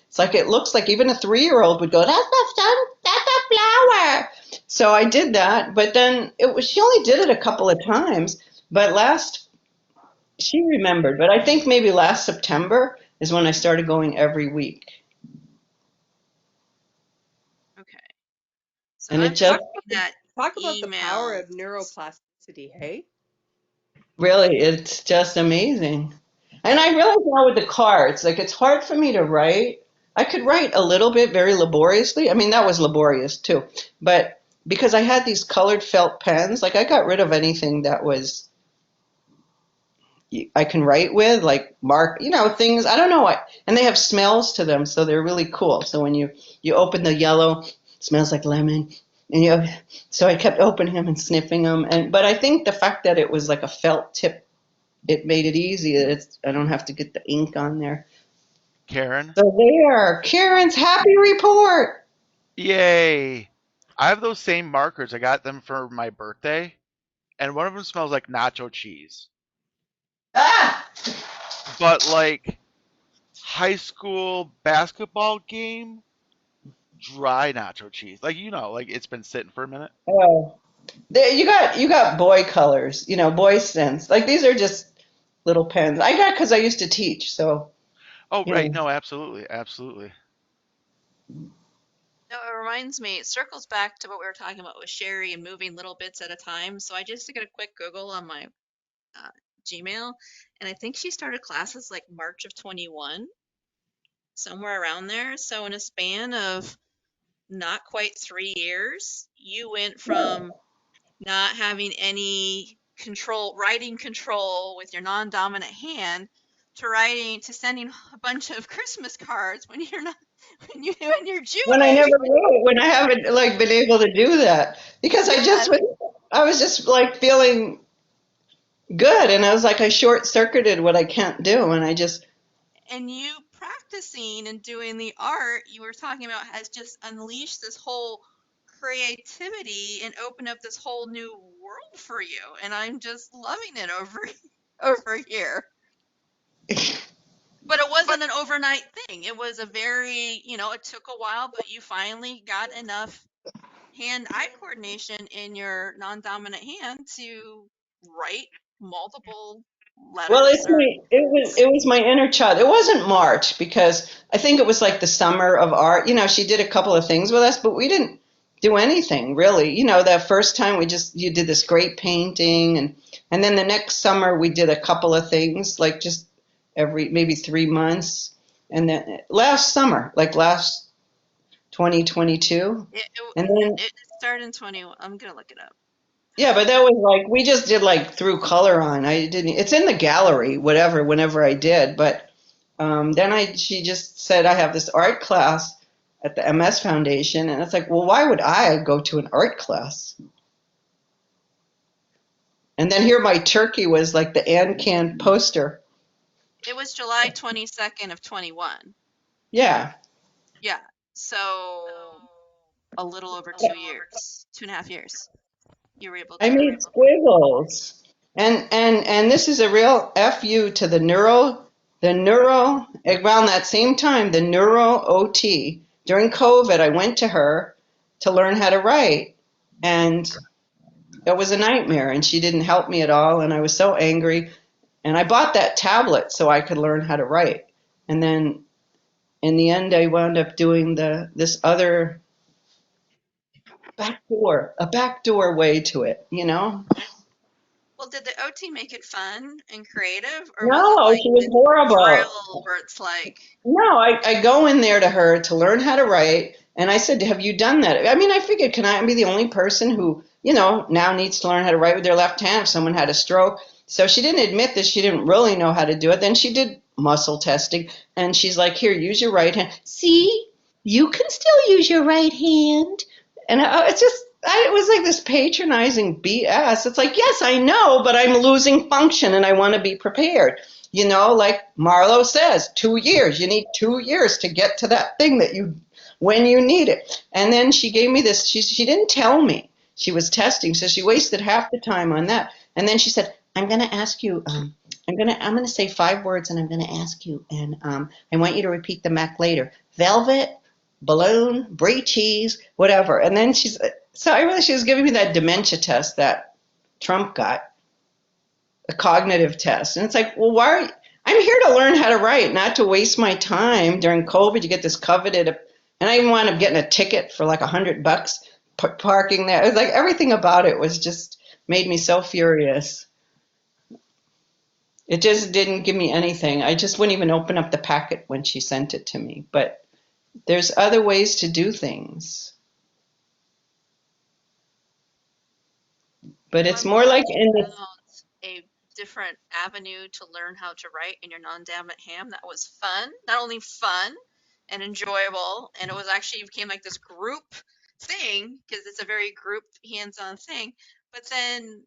It's like it looks like even a 3-year-old would go, that's a flower. So I did that, but then she only did it a couple of times. But she remembered, but I think maybe last September is when I started going every week. Okay. So And I'm it just just looking at Talk about the power emails. of neuroplasticity, hey? really, it's just amazing. And I realize now with the cards, like it's hard for me to write. I could write a little bit very laboriously. I mean, that was laborious too. But because I had these colored felt pens, like I got rid of anything that was I can write with, like mark, things. I don't know what, and they have smells to them, so they're really cool. So when you open the yellow, it smells like lemon, and so I kept opening them and sniffing them. But I think the fact that it was like a felt tip, it made it easy. I don't have to get the ink on there. Karen, So there, Karen's happy report. yay! I have those same markers. I got them for my birthday, and one of them smells like nacho cheese. Ah, But like high school basketball game, dry nacho cheese. Like like it's been sitting for a minute. oh, there you got boy colors, boy scents. Like these are just little pens. I got because I used to teach, so Oh, you right. know. No, absolutely. Absolutely. No, it reminds me, it circles back to what we were talking about with Sherry and moving little bits at a time. So I just did a quick Google on my uh, Gmail, and I think she started classes like March of 21, somewhere around there. So in a span of not quite 3 years, you went from not having any control, writing control with your non-dominant hand, to sending a bunch of Christmas cards when you're not when you're When I Jewish. never wrote, when I haven't like been able to do that because Yes, I was just like feeling good, and I was like I short circuited what I can't do, and I just and you practicing and doing the art you were talking about has just unleashed this whole creativity and opened up this whole new world for you, and I'm just loving it over over here. But it wasn't an overnight thing. It was a very, it took a while, but you finally got enough hand-eye coordination in your non-dominant hand to write multiple Well, letters or it was my inner child. It wasn't March because I think it was like the summer of art. You know, she did a couple of things with us, but we didn't do anything really. You know, that first time you did this great painting, and then the next summer we did a couple of things, like just every maybe 3 months, and then last summer, like last 2022, it, and then it started in 21. I'm gonna look it up. yeah, but that was like we just did like through color on. I didn't. It's in the gallery, whatever. Whenever I did, but then she just said I have this art class at the MS Foundation, and it's like, well, why would I go to an art class? And then here my turkey was like the AnCan poster. It was July 22nd of 21. Yeah, Yeah, so a little over 2 years, 2.5 years. You were able I to. made squiggles, and this is a real fu to the neuro around that same time the neuro OT during COVID. I went to her to learn how to write, and it was a nightmare. And she didn't help me at all, and I was so angry. And I bought that tablet so I could learn how to write. And then in the end, I wound up doing this other a backdoor way to it, you know. Well, did the OT make it fun and creative, or was it No, like she was the horrible. drill where it's like, No, I go in there to her to learn how to write, and I said, "Have you done that?" I mean, I figured, can I be the only person who, you know, now needs to learn how to write with their left hand if someone had a stroke? So she didn't admit that she didn't really know how to do it. Then she did muscle testing, and she's like, "Here, use your right hand. See, you can still use your right hand." And it was like this patronizing BS. It's like, yes, I know, but I'm losing function, and I want to be prepared. You know, like Marlo says, 2 years. You need 2 years to get to that thing when you need it. And then she gave me this. She didn't tell me she was testing, so she wasted half the time on that. And then she said, "I'm going to ask you. I'm gonna say 5 words, and I'm going to ask you, and I want you to repeat them back later. Velvet, balloon, brie cheese, whatever." And then so I realized she was giving me that dementia test that Trump got, a cognitive test. And it's like, well, I'm here to learn how to write, not to waste my time during COVID. You get this coveted, and I even wound up getting a ticket for like $100 parking there. It was like everything about it was just made me so furious. It just didn't give me anything. I just wouldn't even open up the packet when she sent it to me. But there's other ways to do things. But well, it's I'm more glad like you in the found a different avenue to learn how to write in your non-dominant hand that was fun, not only fun and enjoyable, and it was actually became like this group thing because it's a very group hands-on thing, but then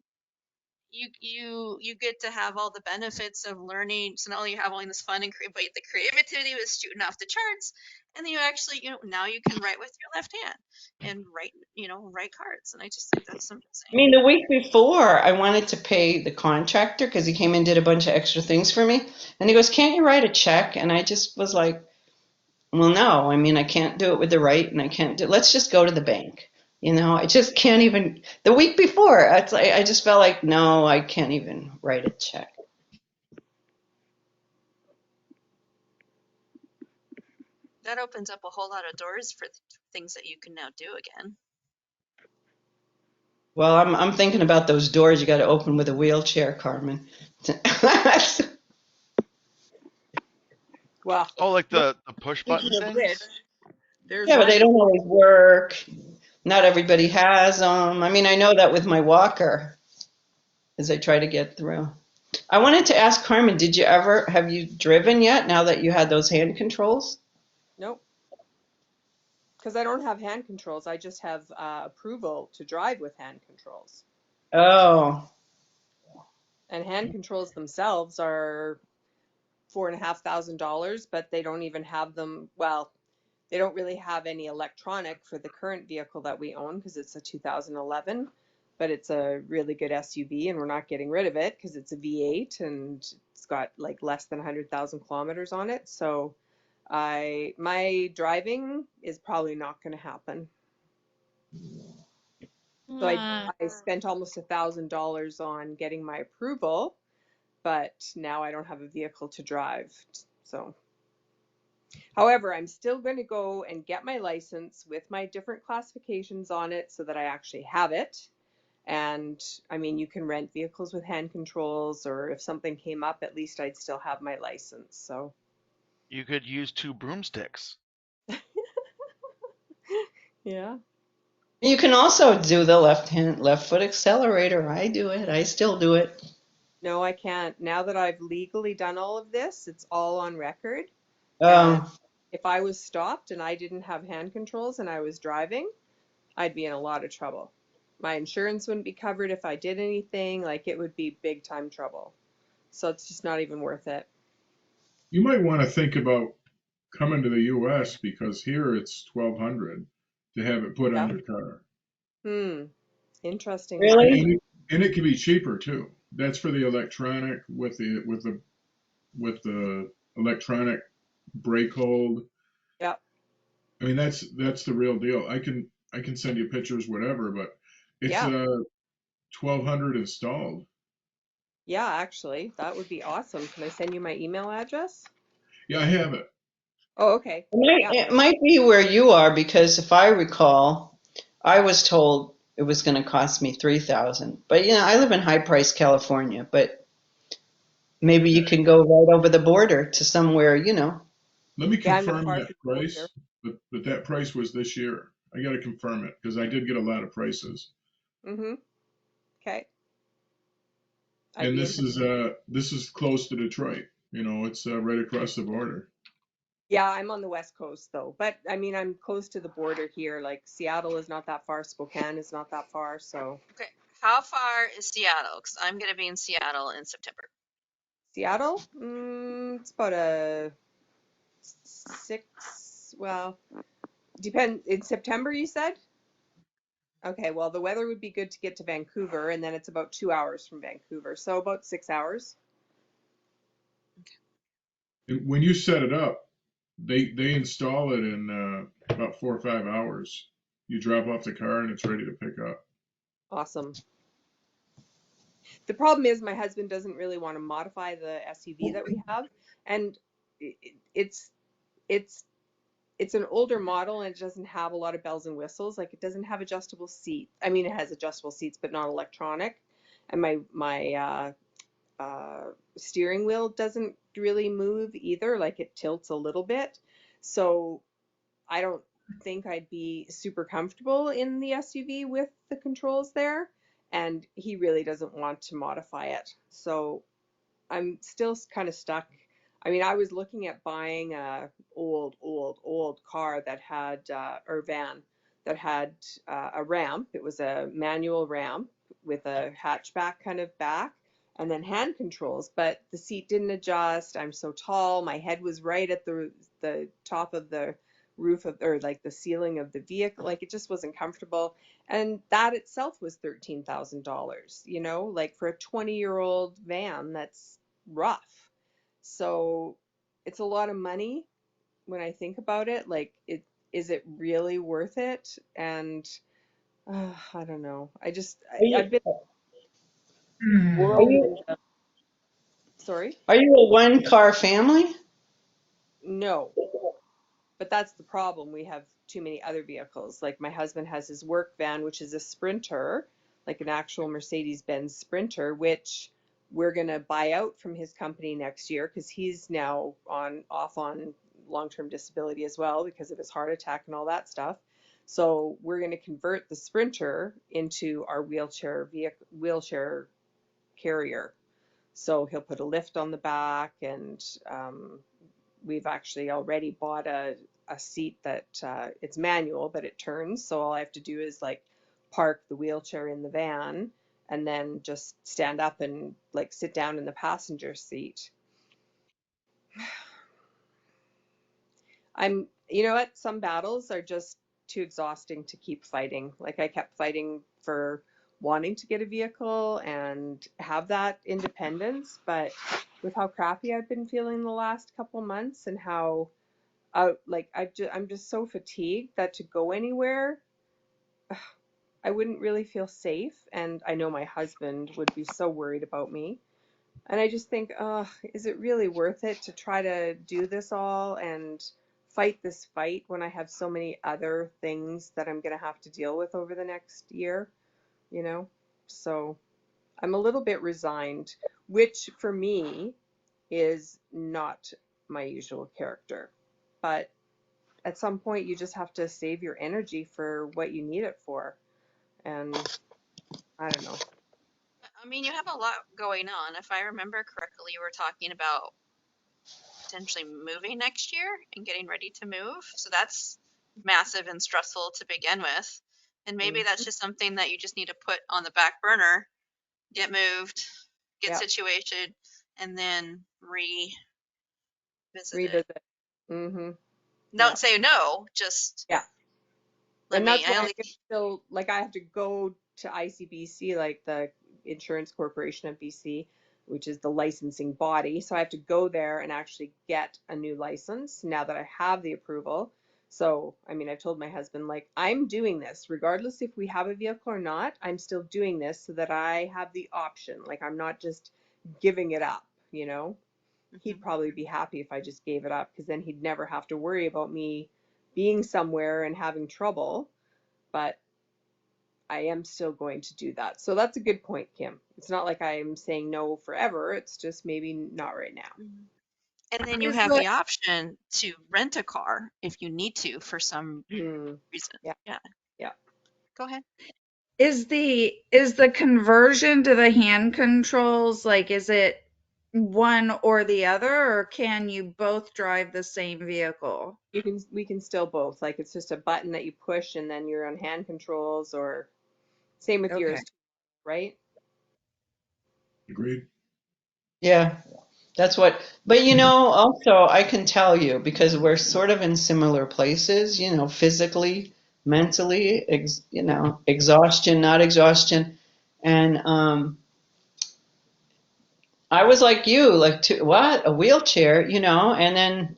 you get to have all the benefits of learning. So not only you have all this fun and but the creativity was shooting off the charts, and then you actually now you can write with your left hand and write cards, and I just think that's I amazing. mean, the week before, I wanted to pay the contractor because he came and did a bunch of extra things for me. And he goes, "Can't you write a check?" And I just was like, well, no. I mean, I can't do it with the right, and I can't do. Let's just go to the bank. You know, I just can't even. The week before, it's like I just felt like, no, I can't even write a check. That opens up a whole lot of doors for things that you can now do again. Well, I'm thinking about those doors you got to open with a wheelchair, Carmen. Well, Oh, like look, the push button speaking of which, things? there's Yeah, but they one. don't always work. Not everybody has them. I mean, I know that with my walker as I try to get through. I wanted to ask Carmen, have you driven yet now that you had those hand controls? Nope, because I don't have hand controls. I just have approval to drive with hand controls. Oh, And hand controls themselves are $4,500, but they don't even have them. Well, they don't really have any electronic for the current vehicle that we own because it's a 2011, but it's a really good SUV and we're not getting rid of it because it's a V8 and it's got like less than 100,000 kilometers on it. So my driving is probably not going to happen. So Ah, I spent almost $1,000 on getting my approval, but now I don't have a vehicle to drive. So, however, I'm still going to go and get my license with my different classifications on it so that I actually have it. And I mean, you can rent vehicles with hand controls, or if something came up, at least I'd still have my license. So, You could use 2 broomsticks. yeah. You can also do the left foot accelerator. I do it. I still do it. No, I can't. Now that I've legally done all of this, it's all on record. And Um, if I was stopped and I didn't have hand controls and I was driving, I'd be in a lot of trouble. My insurance wouldn't be covered if I did anything. Like it would be big time trouble. So it's just not even worth it. You might want to think about coming to the US because here it's 1,200 to have it put on Yeah. your car. Hmm. Interesting, huh? really? And it can be cheaper too. That's for the electronic with the electronic brake hold. Yeah. I mean that's the real deal. I can send you pictures whatever, but it's Yeah. 1,200 installed. Yeah, actually, that would be awesome. Can I send you my email address? Yeah, I have it. Oh, okay. Yeah. It might be where you are because if I recall, I was told it was going to cost me 3,000. But I live in high-priced California, but maybe you Yeah. can go right over the border to somewhere. Let me Yeah, I'm not confirm far that from the border. price, but that price was this year. I got to confirm it because I did get a lot of prices. Mm-hmm. Okay. I'd And be this interested. is close to Detroit. It's right across the border. Yeah, I'm on the West Coast though. But I mean, I'm close to the border here. Like Seattle is not that far, Spokane is not that far. So Okay. How far is Seattle? Because I'm going to be in Seattle in September. Seattle, it's about a well, depend in September you said? Okay, well, the weather would be good to get to Vancouver, and then it's about 2 hours from Vancouver, so about 6 hours. And when you set it up, they install it in about 4 or 5 hours. You drop off the car and it's ready to pick up. Awesome. The problem is my husband doesn't really want to modify the SUV that we have, and it's it's it's an older model and it doesn't have a lot of bells and whistles. Like it doesn't have adjustable seat. I mean, it has adjustable seats, but not electronic. And my steering wheel doesn't really move either. Like it tilts a little bit. So I don't think I'd be super comfortable in the SUV with the controls there. And he really doesn't want to modify it. So I'm still kind of stuck. I mean, I was looking at buying a old car that had or van that had a ramp. It was a manual ramp with a hatchback kind of back and then hand controls, but the seat didn't adjust. I'm so tall. My head was right at the top of the roof of or like the ceiling of the vehicle. Like it just wasn't comfortable. And that itself was $13,000, like for a 20-year-old van, that's rough. So it's a lot of money when I think about it. Like, is it really worth it? And I don't know. Are you I've been are you whirlwind of, sorry? are you a one-car family? No. But that's the problem. We have too many other vehicles. Like my husband has his work van, which is a Sprinter, like an actual Mercedes-Benz Sprinter, which we're going to buy out from his company next year because he's now off on long-term disability as well because of his heart attack and all that stuff. So we're going to convert the Sprinter into our wheelchair carrier. So he'll put a lift on the back and we've actually already bought a seat that it's manual, but it turns. So all I have to do is like park the wheelchair in the van and then just stand up and like sit down in the passenger seat. You know what? Some battles are just too exhausting to keep fighting. Like I kept fighting for wanting to get a vehicle and have that independence, but with how crappy I've been feeling the last couple months and how like I'm just so fatigued that to go anywhere, I wouldn't really feel safe, and I know my husband would be so worried about me. And I just think, is it really worth it to try to do this all and fight this fight when I have so many other things that I'm going to have to deal with over the next year, you know? So I'm a little bit resigned, which for me is not my usual character. But at some point, you just have to save your energy for what you need it for. And I don't know. I mean, you have a lot going on. If I remember correctly, you were talking about potentially moving next year and getting ready to move. So that's massive and stressful to begin with. And maybe Mm, that's just something that you just need to put on the back burner, get moved, get yeah, situated, and then revisit it. revisit. Mm-hmm. Yeah. Don't say no, just Yeah. let And me. that's I why only. I still like I have to go to ICBC, like the Insurance Corporation of BC, which is the licensing body. So I have to go there and actually get a new license now that I have the approval. So, I mean, I've told my husband, like, I'm doing this regardless if we have a vehicle or not. I'm still doing this so that I have the option. Like, I'm not just giving it up, you know? He'd Mhm. probably be happy if I just gave it up because then he'd never have to worry about me being somewhere and having trouble. But I am still going to do that. So that's a good point, Kim. It's not like I'm saying no forever. It's just maybe not right now. Mhm. And then you Is have the the option to rent a car if you need to for some Hmm. reason. Yeah. Yeah, Yeah. go ahead. is the conversion to the hand controls, like, is it one or the other, or can you both drive the same vehicle? We can still both. Like it's just a button that you push and then you're on hand controls or same with Okay. yours, right? Agreed. Yeah, that's what, but also I can tell you because we're sort of in similar places, physically, mentally, exhaustion, not exhaustion. And I was like you, like, what? A wheelchair, and then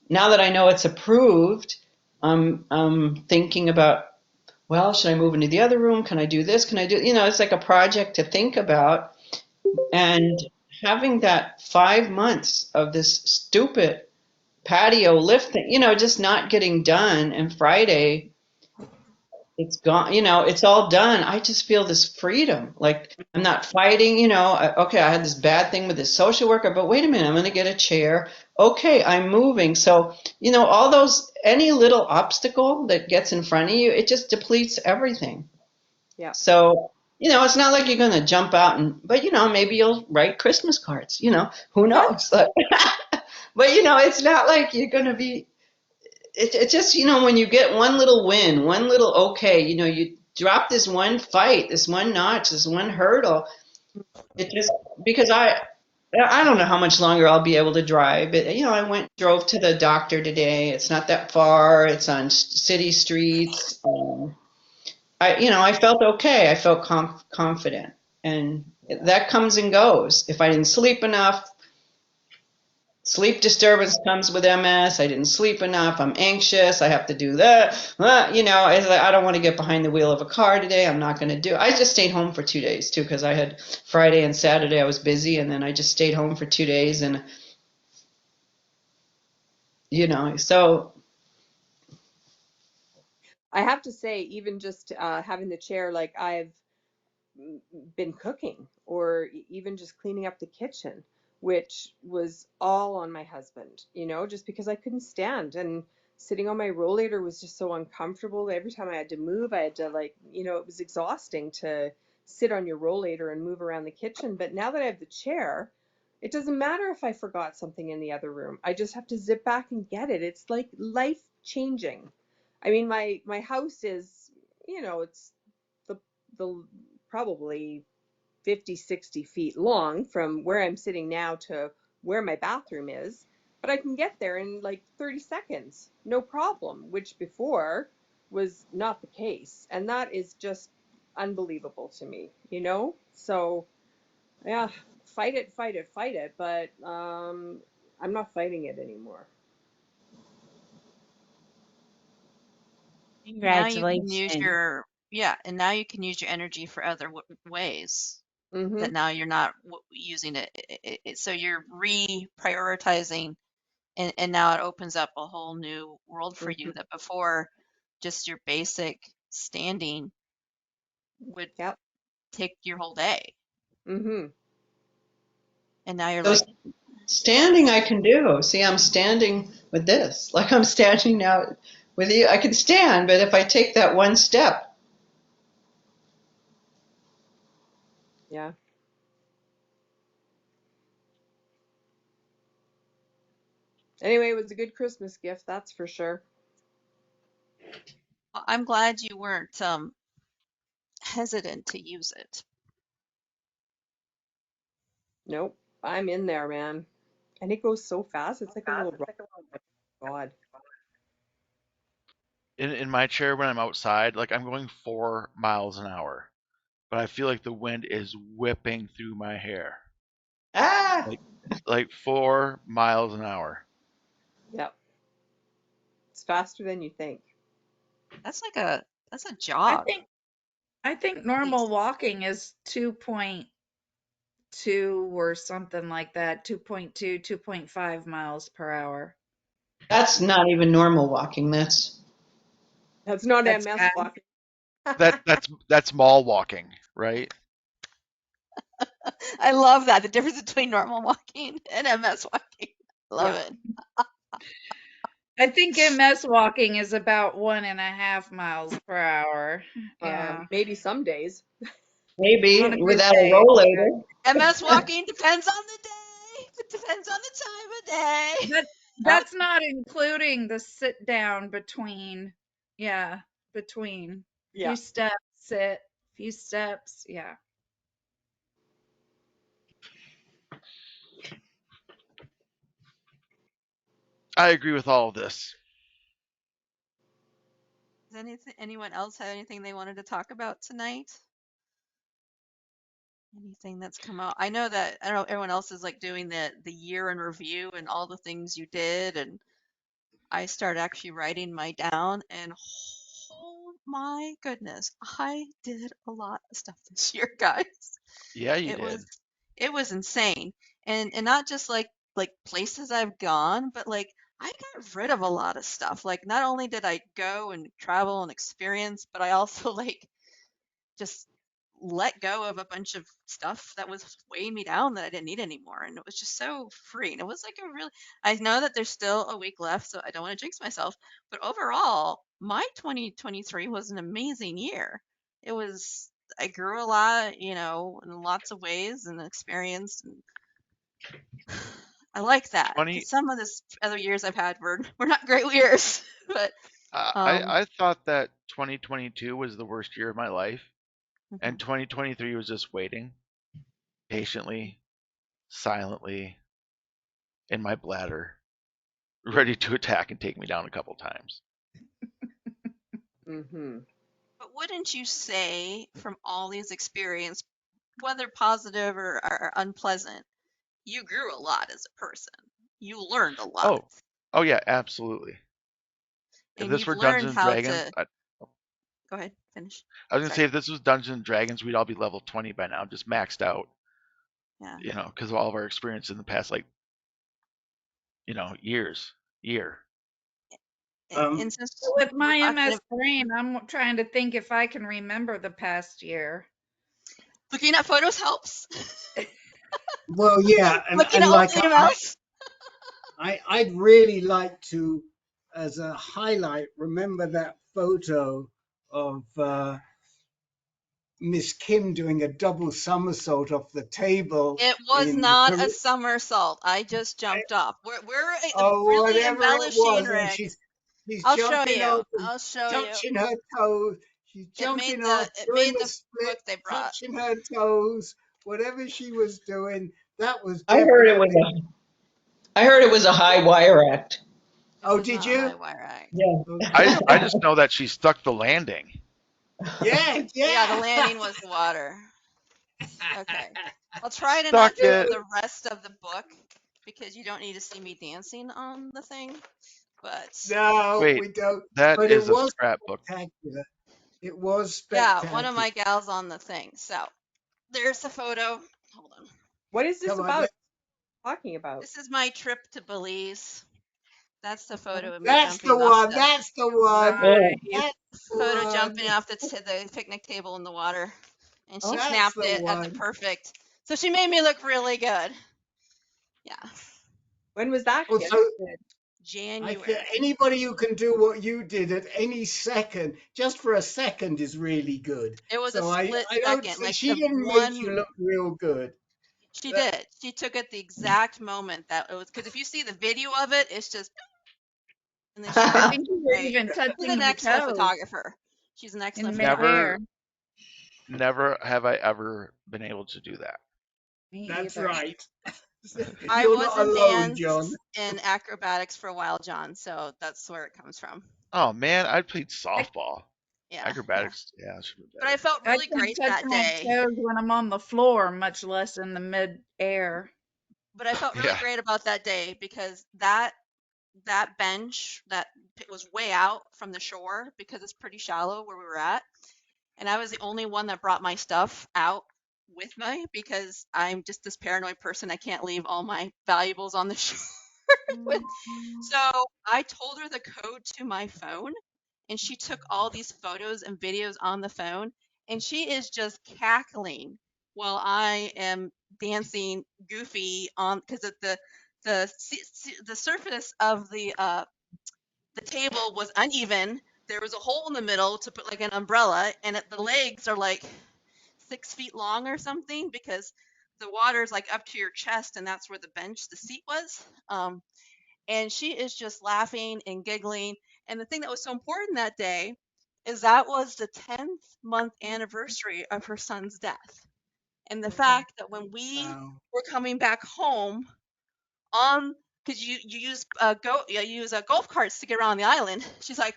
now that I know it's approved, I'm thinking about, well, should I move into the other room? Can I do this? Can I do, it's like a project to think about. And having that 5 months of this stupid patio lift thing, just not getting done. And Friday, it's gone, it's all done. I just feel this freedom. Like I'm not fighting, okay, I had this bad thing with this social worker, but wait a minute, I'm going to get a chair. Okay, I'm moving. So, all those, any little obstacle that gets in front of you, it just depletes everything. Yeah. So, it's not like you're going to jump out but, maybe you'll write Christmas cards, who Yeah. knows? But, it's not like you're going to be, it's just, when you get one little win, one little okay, you drop this one fight, this one notch, this one hurdle. It just, because I don't know how much longer I'll be able to drive, but, drove to the doctor today. It's not that far. It's on city streets. I felt okay. I felt confident, and that comes and goes. If I didn't sleep enough, sleep disturbance comes with MS. I didn't sleep enough. I'm anxious. I have to do that. It's like, I don't want to get behind the wheel of a car today. I'm not going to do. I just stayed home for 2 days too because I had Friday and Saturday I was busy, and then I just stayed home for 2 days, and so I have to say, even just having the chair, like I've been cooking or even just cleaning up the kitchen, which was all on my husband, just because I couldn't stand and sitting on my rollator was just so uncomfortable. Every time I had to move, I had to like, it was exhausting to sit on your rollator and move around the kitchen. But now that I have the chair, it doesn't matter if I forgot something in the other room. I just have to zip back and get it. It's like life changing. I mean, my house is, it's the the probably 50, 60 feet long from where I'm sitting now to where my bathroom is, but I can get there in like 30 seconds, no problem, which before was not the case. And that is just unbelievable to me. So, yeah, fight it, fight it, fight it, but I'm not fighting it anymore. Now you can use Congratulations. your yeah, and now you can use your energy for other ways Mm-hmm. that now you're not using it. So you're reprioritizing, and now it opens up a whole new world for you Mm-hmm. that before just your basic standing would Yep. take your whole day. Mm-hmm. And now you're So like, standing I can do. See, I'm standing with this. Like I'm standing now with you. I can stand, but if I take that one step, Yeah. Anyway, it was a good Christmas gift, that's for sure. I'm glad you weren't hesitant to use it. Nope. I'm in there, man. And it goes so fast. It's like a little rock. God. In my chair when I'm outside, like I'm going 4 miles an hour, but I feel like the wind is whipping through my hair, ah, like 4 miles an hour. Yep. It's faster than you think. That's a I jog. think I think At normal least. walking is 2.2 or something like that, 2.2, 2.5 miles per hour. that's not even normal walking. That's That's not That's MS fast. walking. That's mall walking, right? I love that. The difference between normal walking and MS walking. Love Yeah. it. I think MS walking is about 1.5 miles per hour. Yeah. Maybe some days. On maybe a good without a day. rollator. MS walking depends on the day. It depends on the time of day. But that's not including the sit down between. Yeah, between. Yeah. Few steps, sit, few steps. Yeah. I agree with all of this. Does anyone else have anything they wanted to talk about tonight? Anything that's come out? I know that I don't know everyone else is like doing the year in review and all the things you did, and I started actually writing my down, and oh my goodness, I did a lot of stuff this year, guys. Yeah, you It did. was it was insane. And not just like places I've gone, but like I got rid of a lot of stuff. Like not only did I go and travel and experience, but I also like just let go of a bunch of stuff that was weighing me down that I didn't need anymore. And it was just so free. And it was like a really, I know that there's still a week left, so I don't want to jinx myself. But overall, my 2023 was an amazing year. It was, I grew a lot, in lots of ways and experienced. And I like that because 20 some of this other years I've had were not great years. But, I thought that 2022 was the worst year of my life, and mhm. 2023 was just waiting patiently, silently in my bladder, ready to attack and take me down a couple times. Mm-hmm. But wouldn't you say from all these experience, whether positive or unpleasant, you grew a lot as a person. You learned a lot. Oh, oh yeah, absolutely. If And this you've were learned Dungeons and how Dragons, to go ahead, finish. I was gonna say Sorry. if this was Dungeons and Dragons, we'd all be level 20 by now, just maxed out. Yeah. Because of all of our experience in the past, like, year. Um, And since With we're my talking, MS brain, I'm trying to think if I can remember the past year. looking at photos helps. well, yeah, Looking and at old like emails. I'd really like to, as a highlight, remember that photo of Miss Kim doing a double somersault off the table It was in not a somersault. I just jumped off. We're oh, really whatever it embellishing, was, and Rick. she's I'll show jumping you. up and I'll show you. touching her toes. She's It made jumping the up, it doing made the the split, book they brought. touching her toes. Whatever she was doing, that was I heard it was definitely. I heard it was a high wire act. It Oh, was did not a high you? wire act. Yeah. I Okay. I just know that she stuck the landing. Yeah, Yeah, the yeah. landing was the water. Okay. I'll try to not Stuck do it. the rest of the book because you don't need to see me dancing on the thing. But No, Wait, we don't. that But it is a was scrapbook. spectacular. It was Yeah, one of spectacular. my gals on the thing. So there's the photo. Hold on. What is this Come on, about? Talking about? This is my trip to Belize. That's the photo of me that's the jumping off one. the That's the one. Nice. That's the photo one. jumping off the picnic table in the water, and she Oh, That's snapped the it at the one. perfect. So she made me look really good. Yeah, when was that, Well, Kim? so I feel January. anybody who can do what you did at any second, just for a second, is really good. It was a So split I don't second, see like she the didn't make you one. look real good. She But did. She took it the exact moment that it was. Because if you see the video of it, it's just, and then she I snapped think it you were right. even She's an touching your excellent toes photographer. She's an excellent in photographer. midair. Never, never have I ever been able to do that. Me that's either. right. I You're was not in alone, John. dance and acrobatics for a while, John. So that's where it comes from. Oh man, I played I, softball. Yeah, yeah. Acrobatics, yeah, that should be But I better. felt I really can't great touch that my day. toes when I'm on the floor, much less in the mid-air. But I felt really Yeah. great about that day because that bench that it was way out from the shore because it's pretty shallow where we were at, and I was the only one that brought my stuff out with me because I'm just this paranoid person. I can't leave all my valuables on the shore. So I told her the code to my phone, and she took all these photos and videos on the phone, and she is just cackling while I am dancing goofy on because the surface of the table was uneven. There was a hole in the middle to put like an umbrella, and the legs are like 6 feet long or something because the water is like up to your chest, and that's where the bench, the seat was. And she is just laughing and giggling. And the thing that was so important that day is that was the 10th month anniversary of her son's death. And the fact that when we Wow. were coming back home on, because you use golf carts to get around the island, she's like,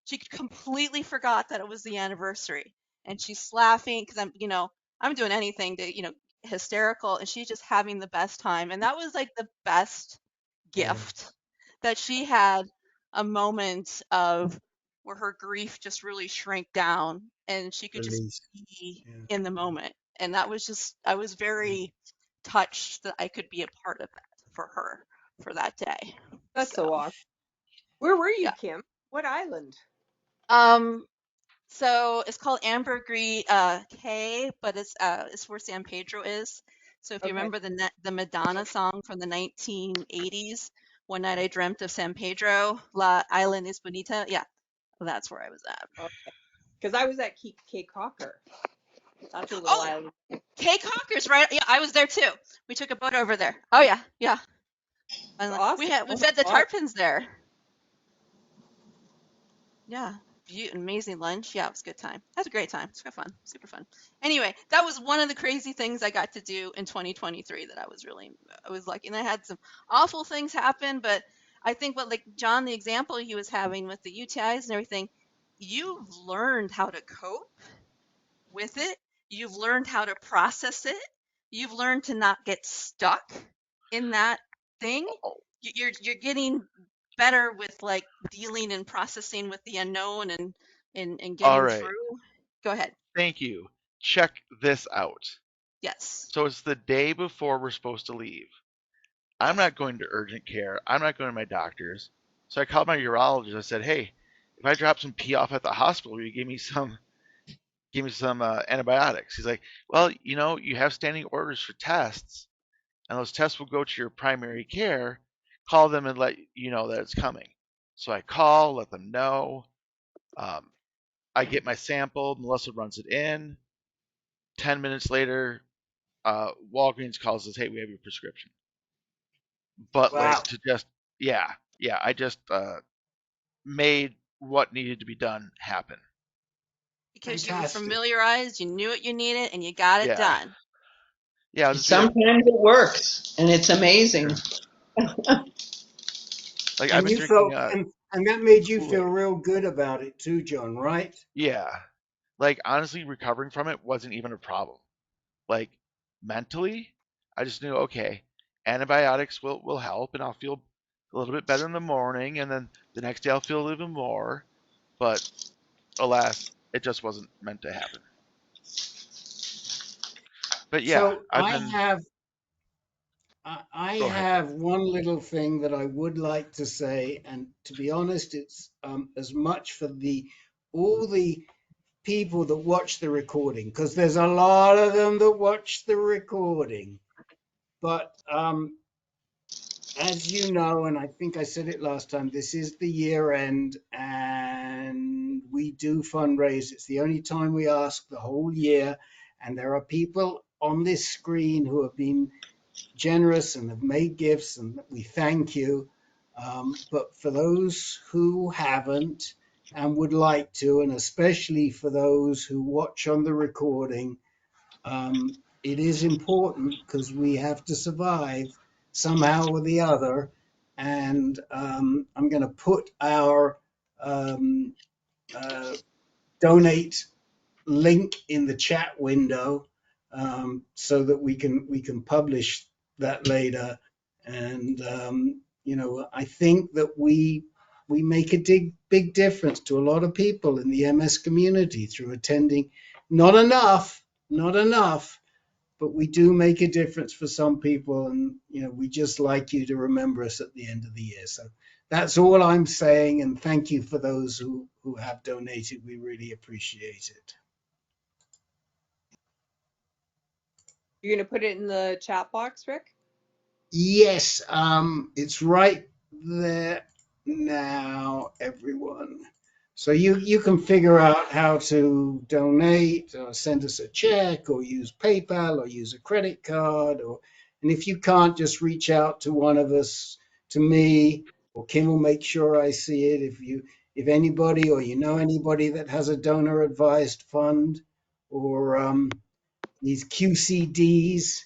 she completely forgot that it was the anniversary, and she's laughing because I'm doing anything to hysterical, and she's just having the best time, and that was like the best Yeah. gift that she had a moment of where her grief just really shrank down and she could just Release. be Yeah. in the moment. And that was just, I was very touched that I could be a part of that for her for that day. That's So, so awesome. Where were you, yeah. Kim? What island? Um, so it's called Ambergris Cay, but it's where San Pedro is. So if you Okay. remember the Madonna song from the 1980s, One Night I Dreamt of San Pedro, La Island es Bonita. Yeah, that's where I was at. Okay. Because I was at Cape Cocker. That's a little Oh, island. Caye Cocker's right. Yeah, I was there too. We took a boat over there. Oh yeah, yeah. It's And awesome. we Oh my fed the God. tarpons there. Yeah, amazing lunch. Yeah, it was a good time. Had a great time. It's good fun, super fun. Anyway, that was one of the crazy things I got to do in 2023 that I was lucky. And I had some awful things happen, but I think what like John, the example he was having with the UTIs and everything, you've learned how to cope with it. You've learned how to process it. You've learned to not get stuck in that thing. You're getting better with like dealing and processing with the unknown and All getting right. through. Go ahead. Thank you. Check this out. Yes. So it's the day before we're supposed to leave. I'm not going to urgent care. I'm not going to my doctor's. So I called my urologist. I said, "Hey, if I drop some pee off at the hospital, will you give me some antibiotics?" He's like, "Well, you have standing orders for tests, and those tests will go to your primary care. Call them and let you know that it's coming." So I call, let them know. Um, I get my sample. Melissa runs it in. 10 minutes later, Walgreens calls us, "Hey, we have your prescription." But Wow. like to just, yeah, yeah, I just made what needed to be done happen. Because you were Fantastic. familiarized, you knew what you needed, and you got it Yeah, done. yeah, I'll just be Sometimes it works, and it's amazing. like I've And been you drinking felt, and that made you Kool feel Aid. real good about it too, John, right? Yeah, like honestly, recovering from it wasn't even a problem. Like mentally, I just knew, okay, antibiotics will help, and I'll feel a little bit better in the morning, and then the next day I'll feel even more. But alas, It just wasn't meant to happen. But yeah, So I've been. I Go ahead, Rick. have one little thing that I would like to say, and to be honest, it's as much for the all the people that watch the recording, because there's a lot of them that watch the recording. But as you know, and I think I said it last time, this is the year end, and we do fundraise. It's the only time we ask the whole year, and there are people on this screen who have been generous and have made gifts, and we thank you. But for those who haven't and would like to, and especially for those who watch on the recording, it is important because we have to survive somehow or the other. And I'm going to put our um, uh, donate link in the chat window, so that we can publish that later. And I think that we make a big difference to a lot of people in the MS community through attending. Not enough, not enough, but we do make a difference for some people, and we just like you to remember us at the end of the year. So that's all I'm saying, and thank you for those who have donated. We really appreciate it. You're gonna put it in the chat box, Rick? Yes, it's right there now, everyone. So you can figure out how to donate, or send us a check, or use PayPal, or use a credit card, and if you can't, just reach out to one of us, to me, or Kim will make sure I see it. If anybody, or anybody that has a donor advised fund, or these QCDs,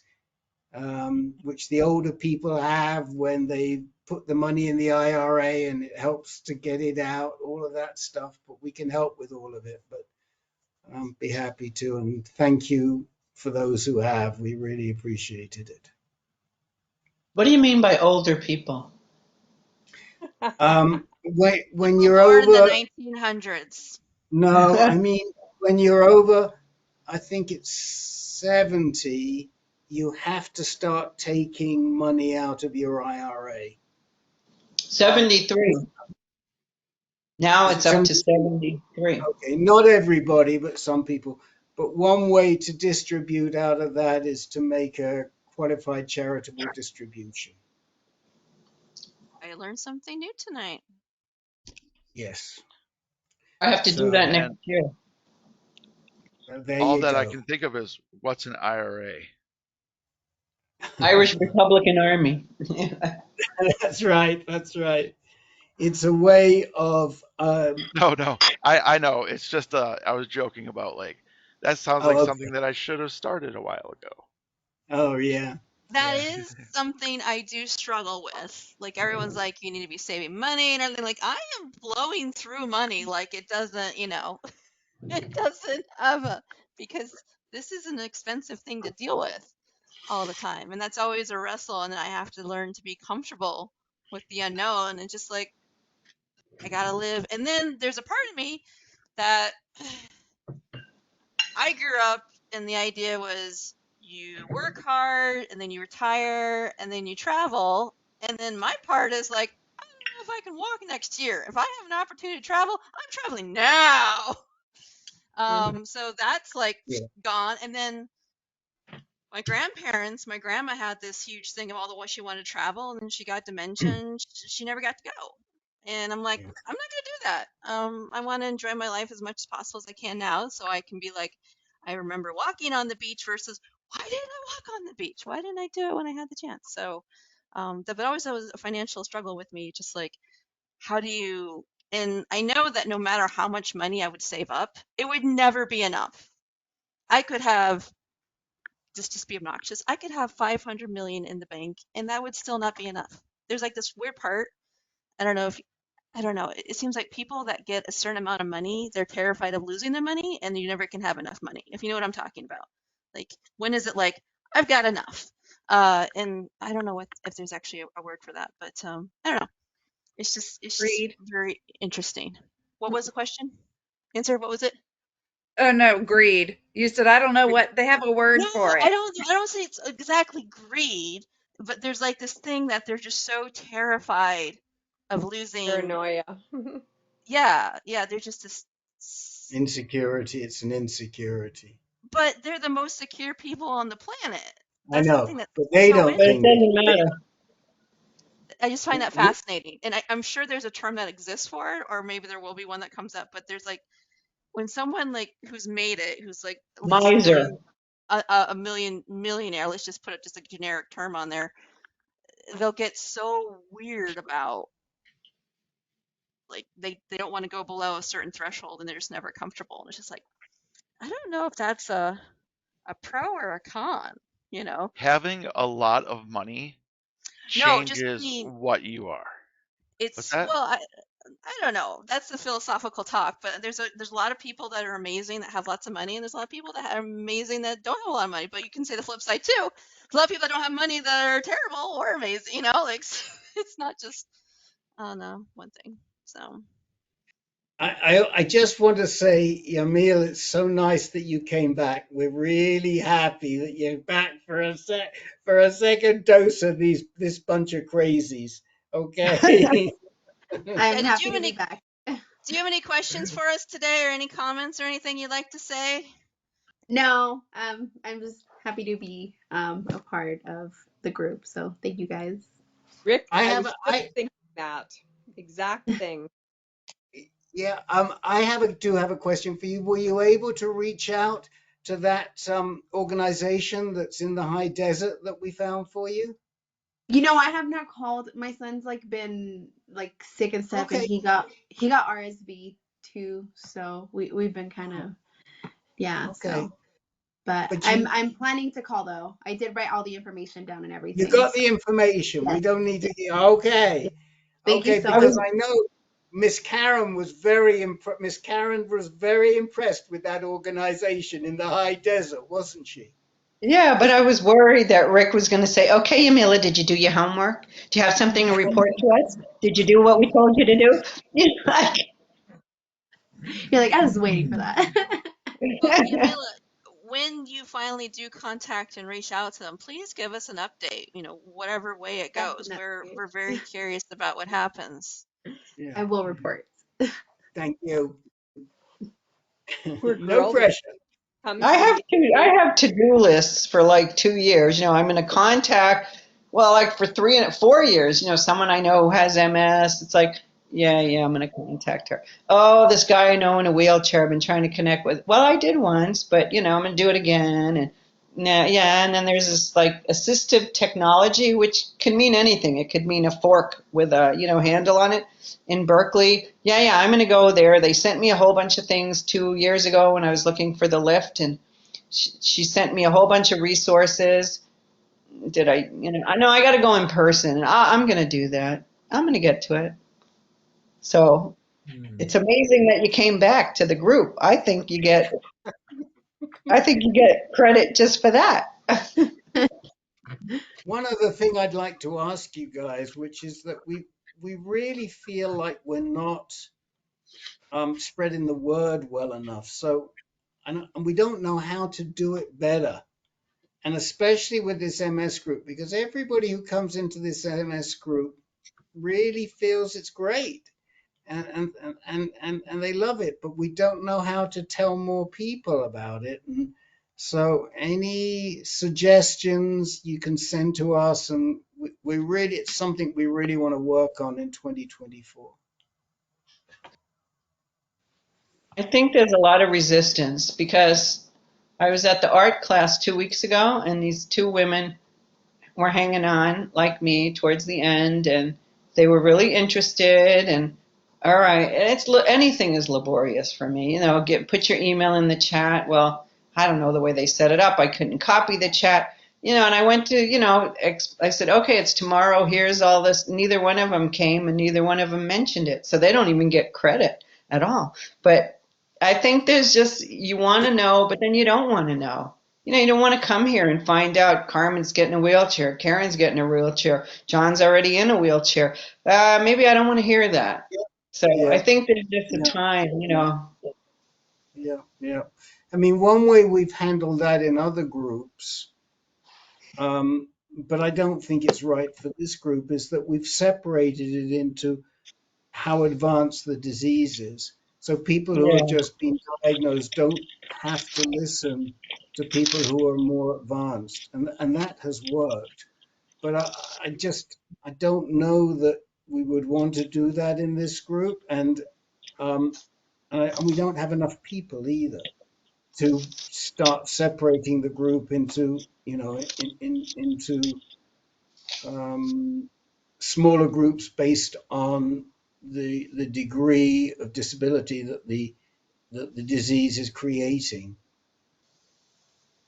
which the older people have when they put the money in the IRA, and it helps to get it out, all of that stuff. But we can help with all of it. But be happy to. And thank you for those who have. We really appreciated it. What do you mean by older people? When People you're born in the over, 1900s. no, I mean, when you're over, I think it's 70, you have to start taking money out of your IRA. 73. Now Is it it's up to 73? 73. Okay, not everybody, but some people. But one way to distribute out of that is to make a qualified charitable distribution. I learned something new tonight. Yes. I have to do that So next And year. there all you that I go. can think of is what's an IRA? Irish Republican Army. That's right. That's right. It's a way of. No, no, I know. It's just I was joking about like that sounds like Oh, something okay. that I should have started a while ago. Oh, yeah. That Yeah. is something I do struggle with. Like everyone's like, you need to be saving money and everything. Like I am blowing through money like it doesn't, it doesn't have a because this is an expensive thing to deal with all the time. And that's always a wrestle, and I have to learn to be comfortable with the unknown and just like I gotta live. And then there's a part of me that I grew up and the idea was you work hard and then you retire and then you travel. And then my part is like, I don't know if I can walk next year. If I have an opportunity to travel, I'm traveling now. So that's like Yeah. gone. And then my grandparents, my grandma had this huge thing of all the way she wanted to travel, and then she got dementia, and she never got to go. And I'm like, Yeah. I'm not gonna do that. I want to enjoy my life as much as possible as I can now, so I can be like, I remember walking on the beach versus why didn't I walk on the beach? Why didn't I do it when I had the chance? So, that but always was a financial struggle with me, just like how do you? And I know that no matter how much money I would save up, it would never be enough. I could have just to be obnoxious, I could have 500 million in the bank and that would still not be enough. There's like this weird part. I don't know if I don't know. It seems like people that get a certain amount of money, they're terrified of losing their money and you never can have enough money. If you know what I'm talking about. Like when is it like I've got enough? And I don't know what if there's actually a word for that, but I don't know. It's just Greed. very interesting. What was the question? Answer, what was it? Oh no, greed. You said I don't know what they have a No, word for I it. don't say it's exactly greed, but there's like this thing that they're just so terrified of losing. Paranoia. Yeah, yeah, they're just this. Insecurity. It's an insecurity. But they're the most secure people on the planet. I That's the thing know, that's but they so don't But it think it. interesting. doesn't matter. I just find that We- fascinating, and I'm sure there's a term that exists for it, or maybe there will be one that comes up. But there's like when someone like who's made it, who's like at least Miser. a millionaire. Let's just put it just a generic term on there. They'll get so weird about like they don't want to go below a certain threshold, and they're just never comfortable. And it's just like I don't know if that's a pro or a con. You know? Having a lot of money No, just changes being what you are. What's it's that? well, I don't know. That's the philosophical talk, but there's a lot of people that are amazing that have lots of money, and there's a lot of people that are amazing that don't have a lot of money. But you can say the flip side too. There's a lot of people that don't have money that are terrible or amazing. You know, like it's not just I don't know one thing. So I just want to say, Yamil, it's so nice that you came back. We're really happy that you're back for for a second dose of this bunch of crazies. Okay. yeah, I'm did you happy have to any be back. do you have any questions for us today, or any comments, or anything you'd like to say? No, I'm just happy to be a part of the group. So thank you guys. Rick, I I have was just I thinking that exact thing. Yeah, do have a question for you. Were you able to reach out to that organization that's in the high desert that we found for you? You know, I have not called. My son's like been like sick and stuff, and Okay, he got RSV too. So we've been kind of yeah. okay. So, but But I'm planning to call though. I did write all the information down and you everything. got So the information. We yes, don't need to. yes. Okay, Thank you okay. so I much. Because was, I know Miss Karen was very impressed with that organization in the high desert, wasn't she? yeah, but I was worried that Rick was going to say, "Okay, Yamila, did you do your homework? Do you have something to report to us? Did you do what we told you to do?" You know, You're like I was waiting for that. Well, Yamila, when you finally do contact and reach out to them, please give us an update. You know, whatever way it goes. Definitely, We're very curious about what happens. Yeah. I will report. Thank you. Poor No girl, did pressure. she come I to have the I have to-do lists for like 2 years. I'm going to contact, well, like for 4 years. Someone I know who has MS. It's like, yeah, yeah, I'm going to contact her. Oh, this guy I know in a wheelchair I've been trying to connect with. Well, I did once, but I'm going to do it again. And nah, yeah, and then there's this like assistive technology, which can mean anything. It could mean a fork with a handle on it in Berkeley. Yeah, yeah, I'm going to go there. They sent me a whole bunch of things 2 years ago when I was looking for the lift, and she sent me a whole bunch of resources. Did I, I know I got to go in person, and I'm going to do that. I'm going to get to it. So it's amazing that you came back to the group. I think you get credit just for that. One other thing I'd like to ask you guys, which is that we really feel like we're not spreading the word well enough. So, and we don't know how to do it better. And especially with this MS group, because everybody who comes into this MS group really feels it's great and they love it, but we don't know how to tell more people about it. And so any suggestions you can send to us, and we really, it's something we really want to work on in 2024. I think there's a lot of resistance because I was at the art class 2 weeks ago, and these two women were hanging on like me towards the end, and they were really interested. And all right, and anything is laborious for me. Put your email in the chat. Well, I don't know the way they set it up. I couldn't copy the chat. And I went to, I said, okay, it's tomorrow. Here's all this. Neither one of them came, and neither one of them mentioned it. So they don't even get credit at all. But I think there's just, you want to know, but then you don't want to know. You don't want to come here and find out Carmen's getting a wheelchair, Karen's getting a wheelchair, John's already in a wheelchair. Maybe I don't want to hear that. So I Yeah, think there's just a yeah, time. Yeah. I mean, one way we've handled that in other groups, but I don't think it's right for this group, is that we've separated it into how advanced the disease is. So people who have Yeah. just been diagnosed don't have to listen to people who are more advanced, and that has worked. But I don't know that we would want to do that in this group, um, and we don't have enough people either to start separating the group into into um, smaller groups based on the degree of disability that the disease is creating.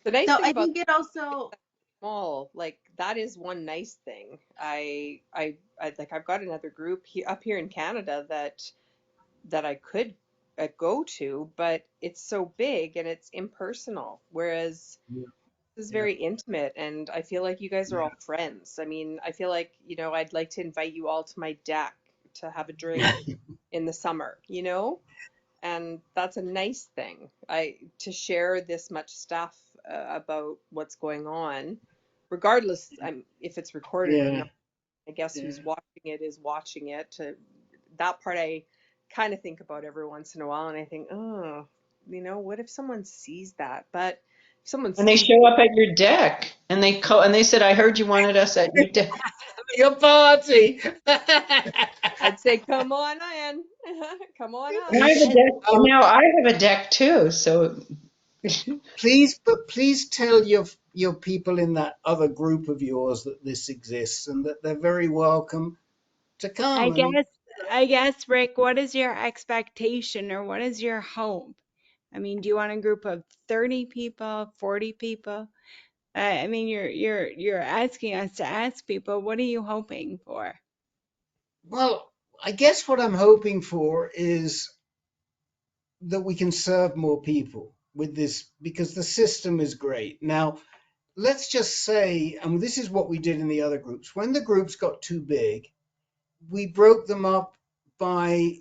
The nice So thing I about think it also, small, like that is one nice thing. I like I've got another group up here in Canada that I could go to, but it's so big and it's impersonal. Whereas Yeah, this is yeah, very intimate, and I feel like you guys are yeah. all friends. I mean, I feel like, I'd like to invite you all to my deck to have a drink in the summer, and that's a nice thing. To share this much stuff about what's going on, regardless, if it's recorded or Yeah, not. I guess yeah. who's watching it is watching it. That part I kind of think about every once in a while, and I think, oh, what if someone sees that? But if someone And they sees, show up at your deck and they said, I heard you wanted us at your deck. Your party. I'd say, come on in, come on up. And I have a Please, deck. And now I have a deck too. So please tell your people in that other group of yours that this exists and that they're very welcome to I come. And guess, I guess, Rick, what is your expectation or what is your hope? I mean, do you want a group of 30 people, 40 people? I mean, you're asking us to ask people, what are you hoping for? well, I guess what I'm hoping for is that we can serve more people with this because the system is great. Now, let's just say, and this is what we did in the other groups, when the groups got too big, we broke them up by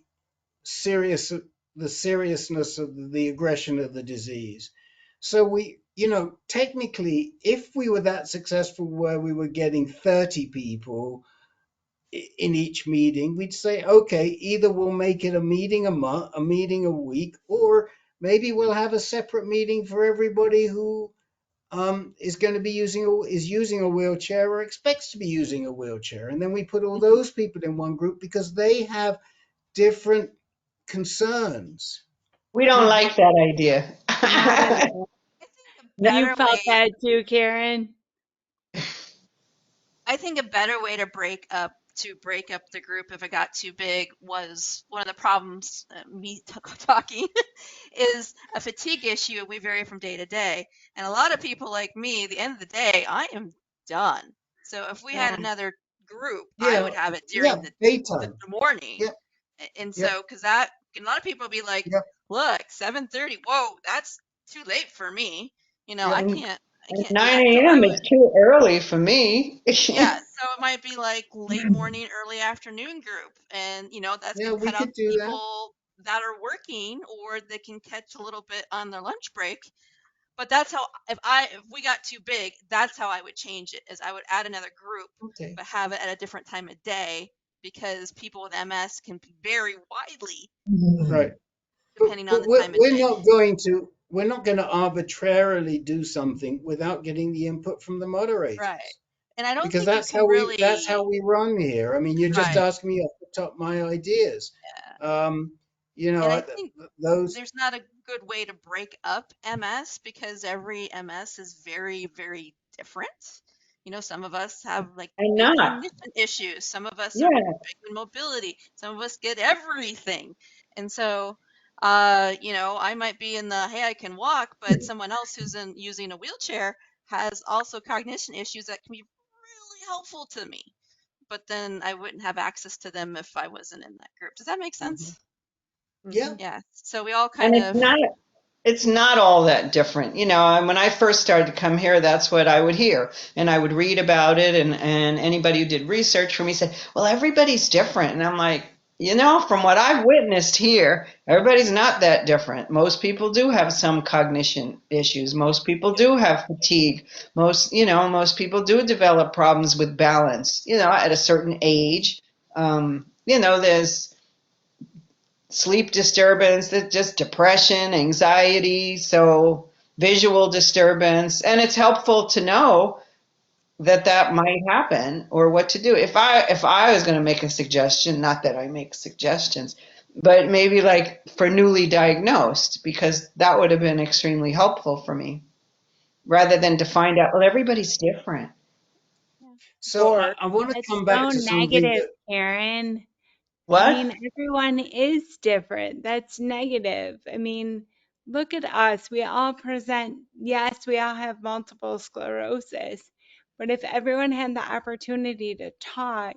serious the seriousness of the aggression of the disease. So technically, if we were that successful where we were getting 30 people in each meeting, we'd say, okay, either we'll make it a meeting a month, a meeting a week, or maybe we'll have a separate meeting for everybody who is going to be using a wheelchair or expects to be using a wheelchair, and then we put all those people in one group because they have different concerns. we don't like that idea. Yeah, I think a you better felt way that too, Karen. I think a better way to break up the group if it got too big was one of the problems, me talking, is a fatigue issue. We vary from day to day, and a lot of people like me, at the end of the day, I am done. So if we had another group, I Yeah, would have it yeah, during the daytime. morning. Yeah, And yeah, so, because that, a lot of people be like, yeah, look, 7:30, whoa, that's too late for me. yeah. I And can't do 9 that. So I a.m. would, is too early for me. yeah, so it might be like late morning, early afternoon group. And, that's Yeah, going to we cut out could do the that. people that are working or they can catch a little bit on their lunch break. But that's how, if we got too big, that's how I would change it, is I would add another group, Okay. but have it at a different time of day because people with MS can vary widely Right. depending on But the time of day. we're not going to arbitrarily do something without getting the input from the Right. moderators. And I don't Because think you can that's how really, we run here. I mean, you're just right. asking me off the top of my ideas. Yeah. Um, you And know, I think those, there's not a good way to break up MS because every MS is very, very different. Some of us have like I'm big not. cognition issues. Some of us are Yeah. big in mobility. Some of us get everything. And so, I might be in the, hey, I can walk, but someone else who's using a wheelchair has also cognition issues that can be really helpful to me. But then I wouldn't have access to them if I wasn't in that group. Does that make Mhm. sense? Yeah, Hmm. Yeah. So we all And kind of, it's not all that different. And when I first started to come here, that's what I would hear. And I would read about it and anybody who did research for me said, well, everybody's different. And I'm like, From what I've witnessed here, everybody's not that different. Most people do have some cognition issues. Most people do have fatigue. Most people do develop problems with balance, at a certain age. There's sleep disturbance, there's just depression, anxiety, so visual disturbance. And it's helpful to know that might happen or what to do. If I was going to make a suggestion, not that I make suggestions, but maybe like for newly diagnosed, because that would have been extremely helpful for me rather than to find out, well, everybody's different. So Or I want to It's come so back to something negative, that Karen. I What? mean, everyone is different. That's negative. I mean, look at us. We all present, yes, we all have multiple sclerosis, but if everyone had the opportunity to talk,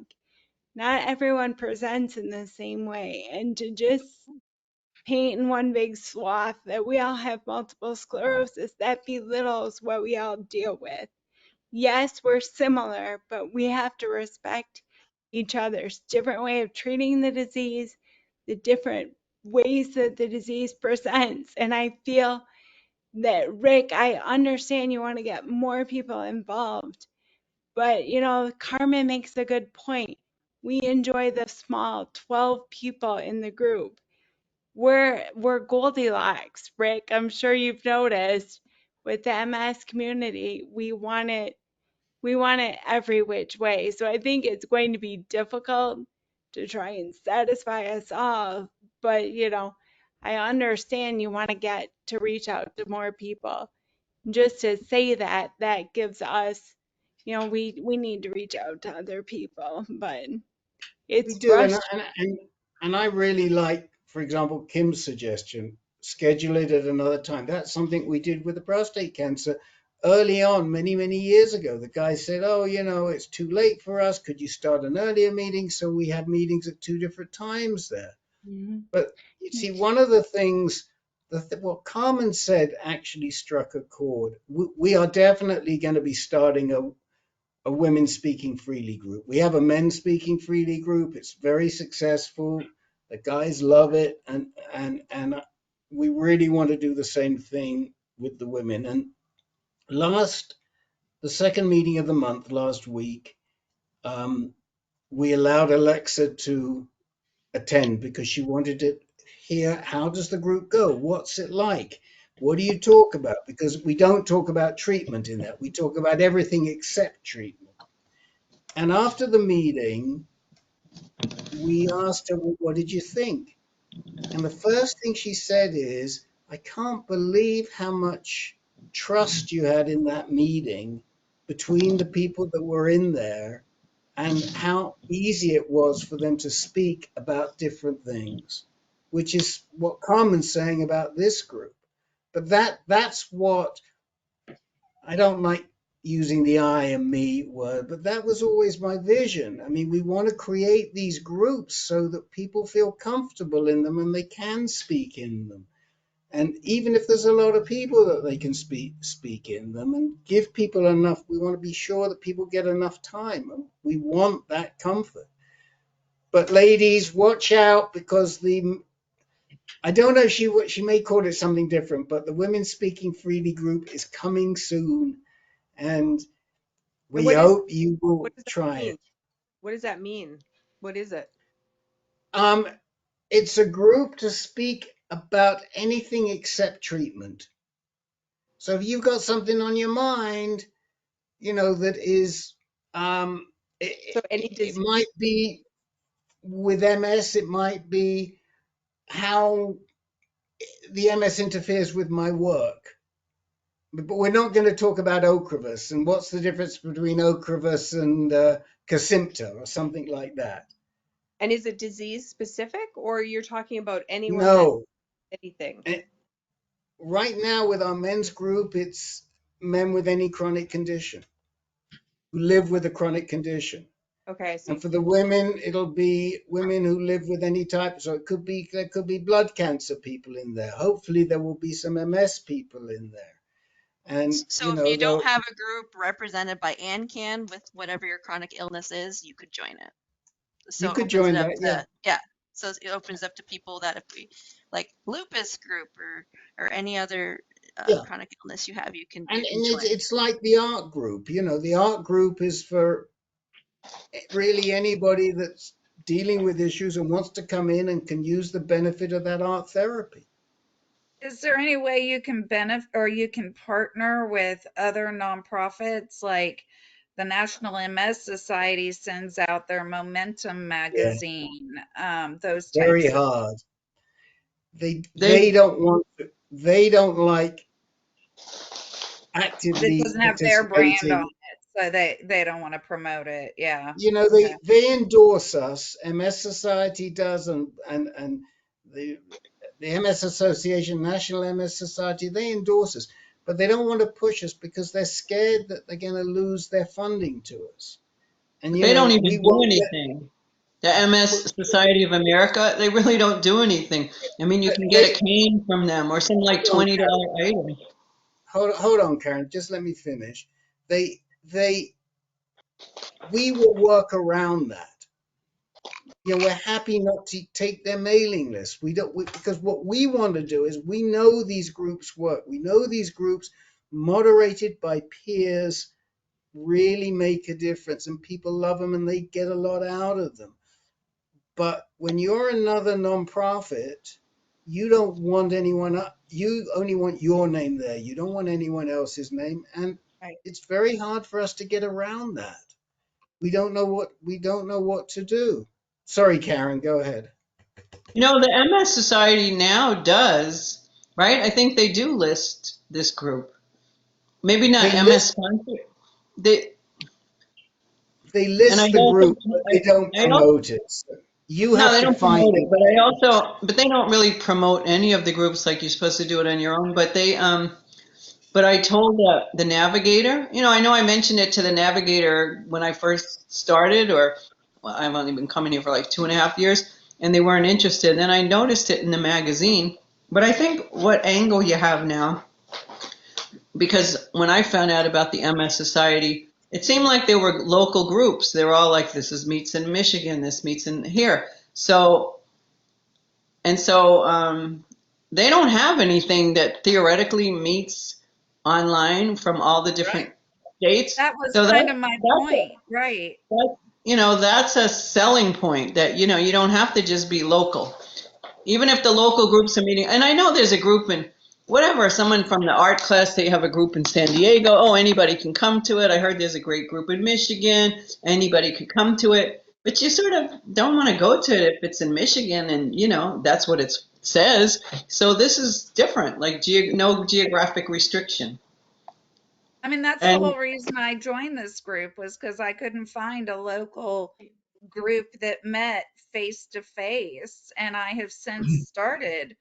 not everyone presents in the same way. And to just paint in one big swath that we all have multiple sclerosis, that belittles what we all deal with. Yes, we're similar, but we have to respect each other's different way of treating the disease, the different ways that the disease presents. And I feel that, Rick, I understand you want to get more people involved, but Carmen makes a good point. We enjoy the small 12 people in the group. We're Goldilocks, Rick. I'm sure you've noticed with the MS community, we want it every which way. So I think it's going to be difficult to try and satisfy us all. But, I understand you want to get to reach out to more people. Just to say that, that gives us, we need to reach out to other people. But we it's do, frustrating. and I really like, for example, Kim's suggestion, schedule it at another time. That's something we did with the prostate cancer early on, many, many years ago. The guy said, "Oh, it's too late for us. Could you start an earlier meeting?" So we had meetings at two different times there. Mhm. But you see, one of the things, what Carmen said actually struck a chord. We are definitely going to be starting a women speaking freely group. We have a men speaking freely group. It's very successful. The guys love it, and we really want to do the same thing with the women. And the second meeting of the month last week, um, we allowed Alexa to attend because she wanted to hear, how does the group go? What's it like? What do you talk about? Because we don't talk about treatment in that. We talk about everything except treatment. And after the meeting, we asked her, "Well, what did you think?" And the first thing she said is, "I can't believe how much trust you had in that meeting between the people that were in there and how easy it was for them to speak about different things," which is what Carmen's saying about this group. But that's what I don't like using the I and me word, but that was always my vision. I mean, we want to create these groups so that people feel comfortable in them and they can speak in them. And even if there's a lot of people that they can speak in them, and give people enough, we want to be sure that people get enough time. We want that comfort. But ladies, watch out, because I don't know, she may call it something different, but the Women Speaking Freely group is coming soon, and and we hope you will what does that try mean? it. What does that mean? What is it? Um, it's a group to speak about anything except treatment. So if you've got something on your mind, that is, um, So any it disease. might be with MS, it might be how the MS interferes with my work. But we're not going to talk about Ocrevus and what's the difference between Ocrevus and Kesimpta or something like that. And is it disease specific, or you're talking about anyone that No. anything? And right now with our men's group, it's men with any chronic condition who live with a chronic condition. Okay, I And see. for the women, it'll be women who live with any type. So there could be blood cancer people in there. Hopefully there will be some MS people in there. And So if you don't have a group represented by AnCan with whatever your chronic illness is, you could join it. you So it could opens it join up that. Yeah. to, yeah. so it opens up to people that if we like lupus group or any other Yeah. chronic illness you have, you can And join. it's like the art group. You know, the art group is for really anybody that's dealing with issues and wants to come in and can use the benefit of that art therapy. Is there any way you can benefit or you can partner with other nonprofits like the National MS Society sends out their Momentum Yeah. magazine, those Very types of hard. They They they don't want to, they don't like that actively doesn't have their brand on participating. it, so they don't want to promote it. Yeah. You know, Okay. they endorse us. MS Society does, and the the MS Association, National MS Society, they endorse us, but they don't want to push us because they're scared that they're going to lose their funding to us. And but you they don't know, even we do won't let. anything. The MS Society of America, they really don't do anything. I mean, you can get a They cane from them or some like hold on, Karen. $20 item. Hold on, Karen. Just let me finish. They we will work around that. You know, we're happy not to take their mailing list. Because what we want to do is we know these groups work. We know these groups moderated by peers really make a difference and people love them and they get a lot out of them. But when you're another nonprofit, you don't want anyone, you only want your name there. You don't want anyone else's name. And Right. it's very hard for us to get around that. We don't know what to do. Sorry, Karen, go ahead. You know, the MS Society now does, right? I think they do list this group. Maybe not They MS list sponsor. They they and I list the also group, but they don't I also promote it. So you no, have they to don't find promote it, it. but I also but they don't really promote any of the groups like you're supposed to do it on your own. But they but I told the navigator, you know, I know I mentioned it to the navigator when I first started, or well, I've only been coming here for like 2.5 years, and they weren't interested. Then I noticed it in the magazine. But I think what angle you have now, because when I found out about the MS Society, it seemed like they were local groups. They were all like, this is meets in Michigan, this meets in here. So they don't have anything that theoretically meets online from all the Right. different states. That was So kind of my that's a, point. Right. that's a selling point that, you don't have to just be local. Even if the local groups are meeting, and I know there's a group in whatever, someone from the art class, they have a group in San Diego. Oh, anybody can come to it. I heard there's a great group in Michigan. Anybody could come to it. But you sort of don't want to go to it if it's in Michigan and, that's what it says. So this is different, like no geographic restriction. I mean, that's the And whole reason I joined this group was because I couldn't find a local group that met face to face. And I have since started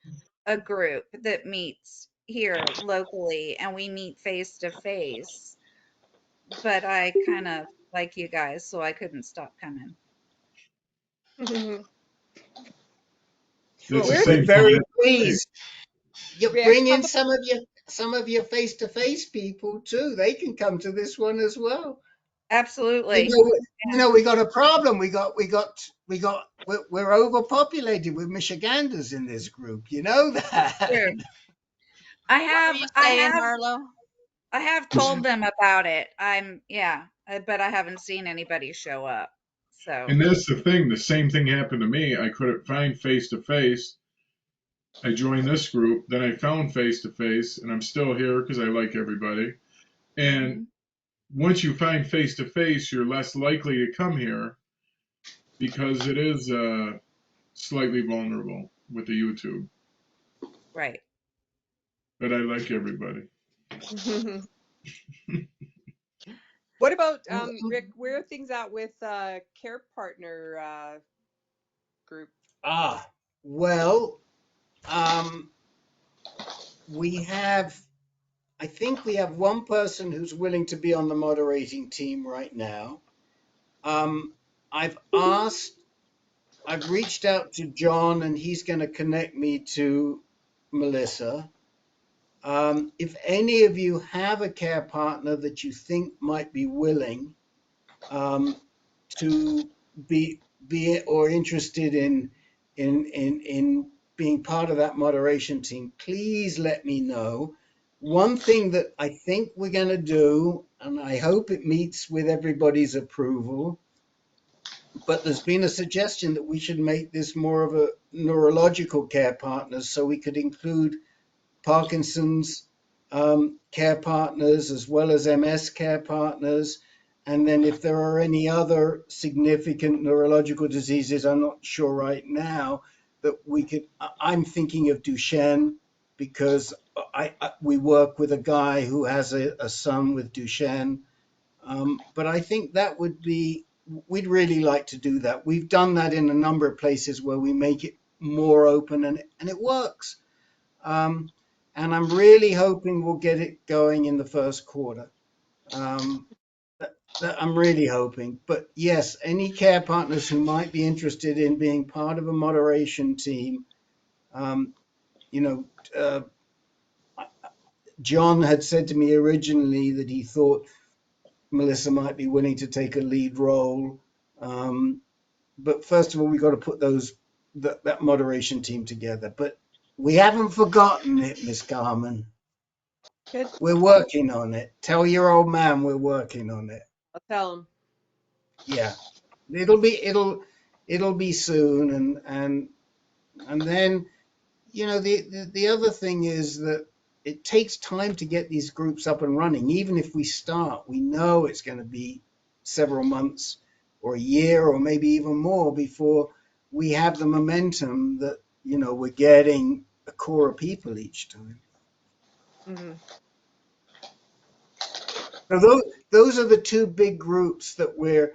a group that meets here locally and we meet face to face. But I kind of like you guys, so I couldn't stop coming. It's Well, the We're we're same thing. very pleased. You Rick, bring how in about some of your face-to-face people too. They can come to this one as well. You Absolutely. know, we got a problem. We're overpopulated with Michiganders in this group. You know that. True. I what were have, you I saying, have, Marlo? I have told them about it. Yeah, but I haven't seen anybody show up. So, And that's the thing. The same thing happened to me. I couldn't find face to face. I joined this group. Then I found face to face, and I'm still here because I like everybody. And mhm, once you find face to face, you're less likely to come here because it is slightly vulnerable with the YouTube. right. But I like everybody. what about Rick? Where are things at with Care Partner group? Ah, well, um, we have. I think we have one person who's willing to be on the moderating team right now. Um, I've asked. I've reached out to John, and he's going to connect me to Melissa. If any of you have a care partner that you think might be willing um, to be or interested in in being part of that moderation team, please let me know. One thing that I think we're going to do, and I hope it meets with everybody's approval, but there's been a suggestion that we should make this more of a neurological care partners, so we could include Parkinson's care partners as well as MS care partners. And then if there are any other significant neurological diseases, I'm not sure right now, that we could, I'm thinking of Duchenne, because we work with a guy who has a son with Duchenne. But I think that would be, we'd really like to do that. We've done that in a number of places where we make it more open, and it works. And I'm really hoping we'll get it going in the first quarter. I'm really hoping. But yes, any care partners who might be interested in being part of a moderation team, you know, John had said to me originally that he thought Melissa might be willing to take a lead role. But first of all, we've got to put that moderation team together. But we haven't forgotten it, Miss Carmen. Good. We're working on it. Tell your old man we're working on it. I'll tell him. Yeah, it'll be soon, and then the other thing is that it takes time to get these groups up and running. Even if we start, we know it's going to be several months or a year or maybe even more before we have the momentum that we're getting a core of people each time. Mm-hmm. So those are the two big groups that we're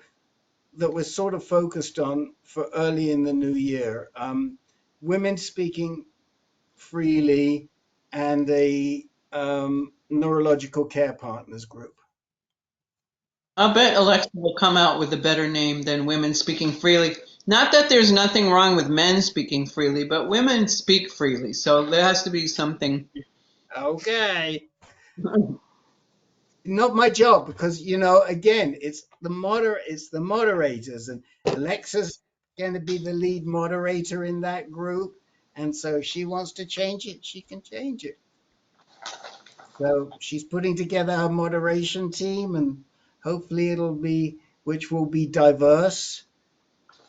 sort of focused on for early in the new year. Women speaking freely and a neurological care partners group. I bet Alexa will come out with a better name than Women Speaking Freely. Not that there's nothing wrong with men speaking freely, but women speak freely, so there has to be something. Okay. Not my job, because again, it's the moderators, and Alexa's going to be the lead moderator in that group, and so if she wants to change it, she can change it. So she's putting together her moderation team, and hopefully which will be diverse,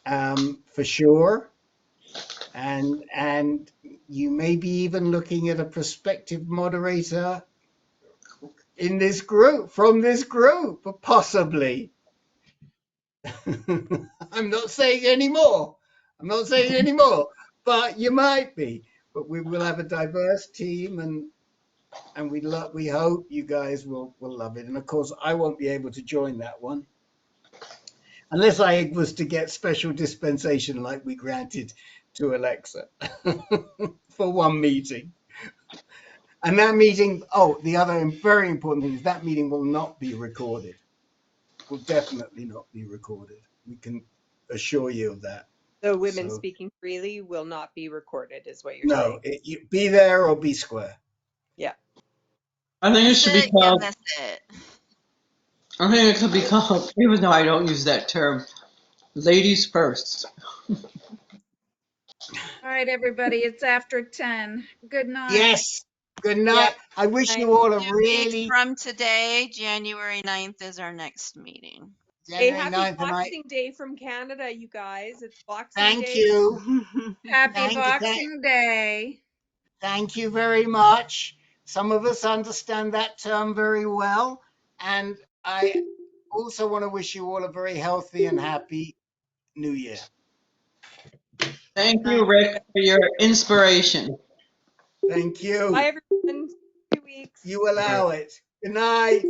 for sure. And you may be even looking at a prospective moderator in this group, from this group, possibly. I'm not saying anymore. But you might be. But we will have a diverse team, and we hope you guys will love it. And of course, I won't be able to join that one unless I was to get special dispensation like we granted to Alexa for one meeting. And that meeting, the other very important thing is that meeting will not be recorded. Will definitely not be recorded. We can assure you of that. The Women So, Speaking Freely will not be recorded, is what you're no, saying. you be there or be square. Yeah. I think it should be called. That's it. I think it could be called, even though I don't use that term, ladies first. All right, everybody, it's after 10. Good night. Yes. Good night. Yep. I wish Night. you all a 2 weeks really from today, January 9th is our next meeting. Hey, January happy 9th, and Boxing Day from Canada, you guys. It's Boxing thank Day. you. Happy Thank you. Boxing Day. Thank you very much. Some of us understand that term very well. And I also want to wish you all a very healthy and happy New Year. Thank you, Rick, for your inspiration. Thank you. Bye, everyone. 2 weeks. You allow it. Good night.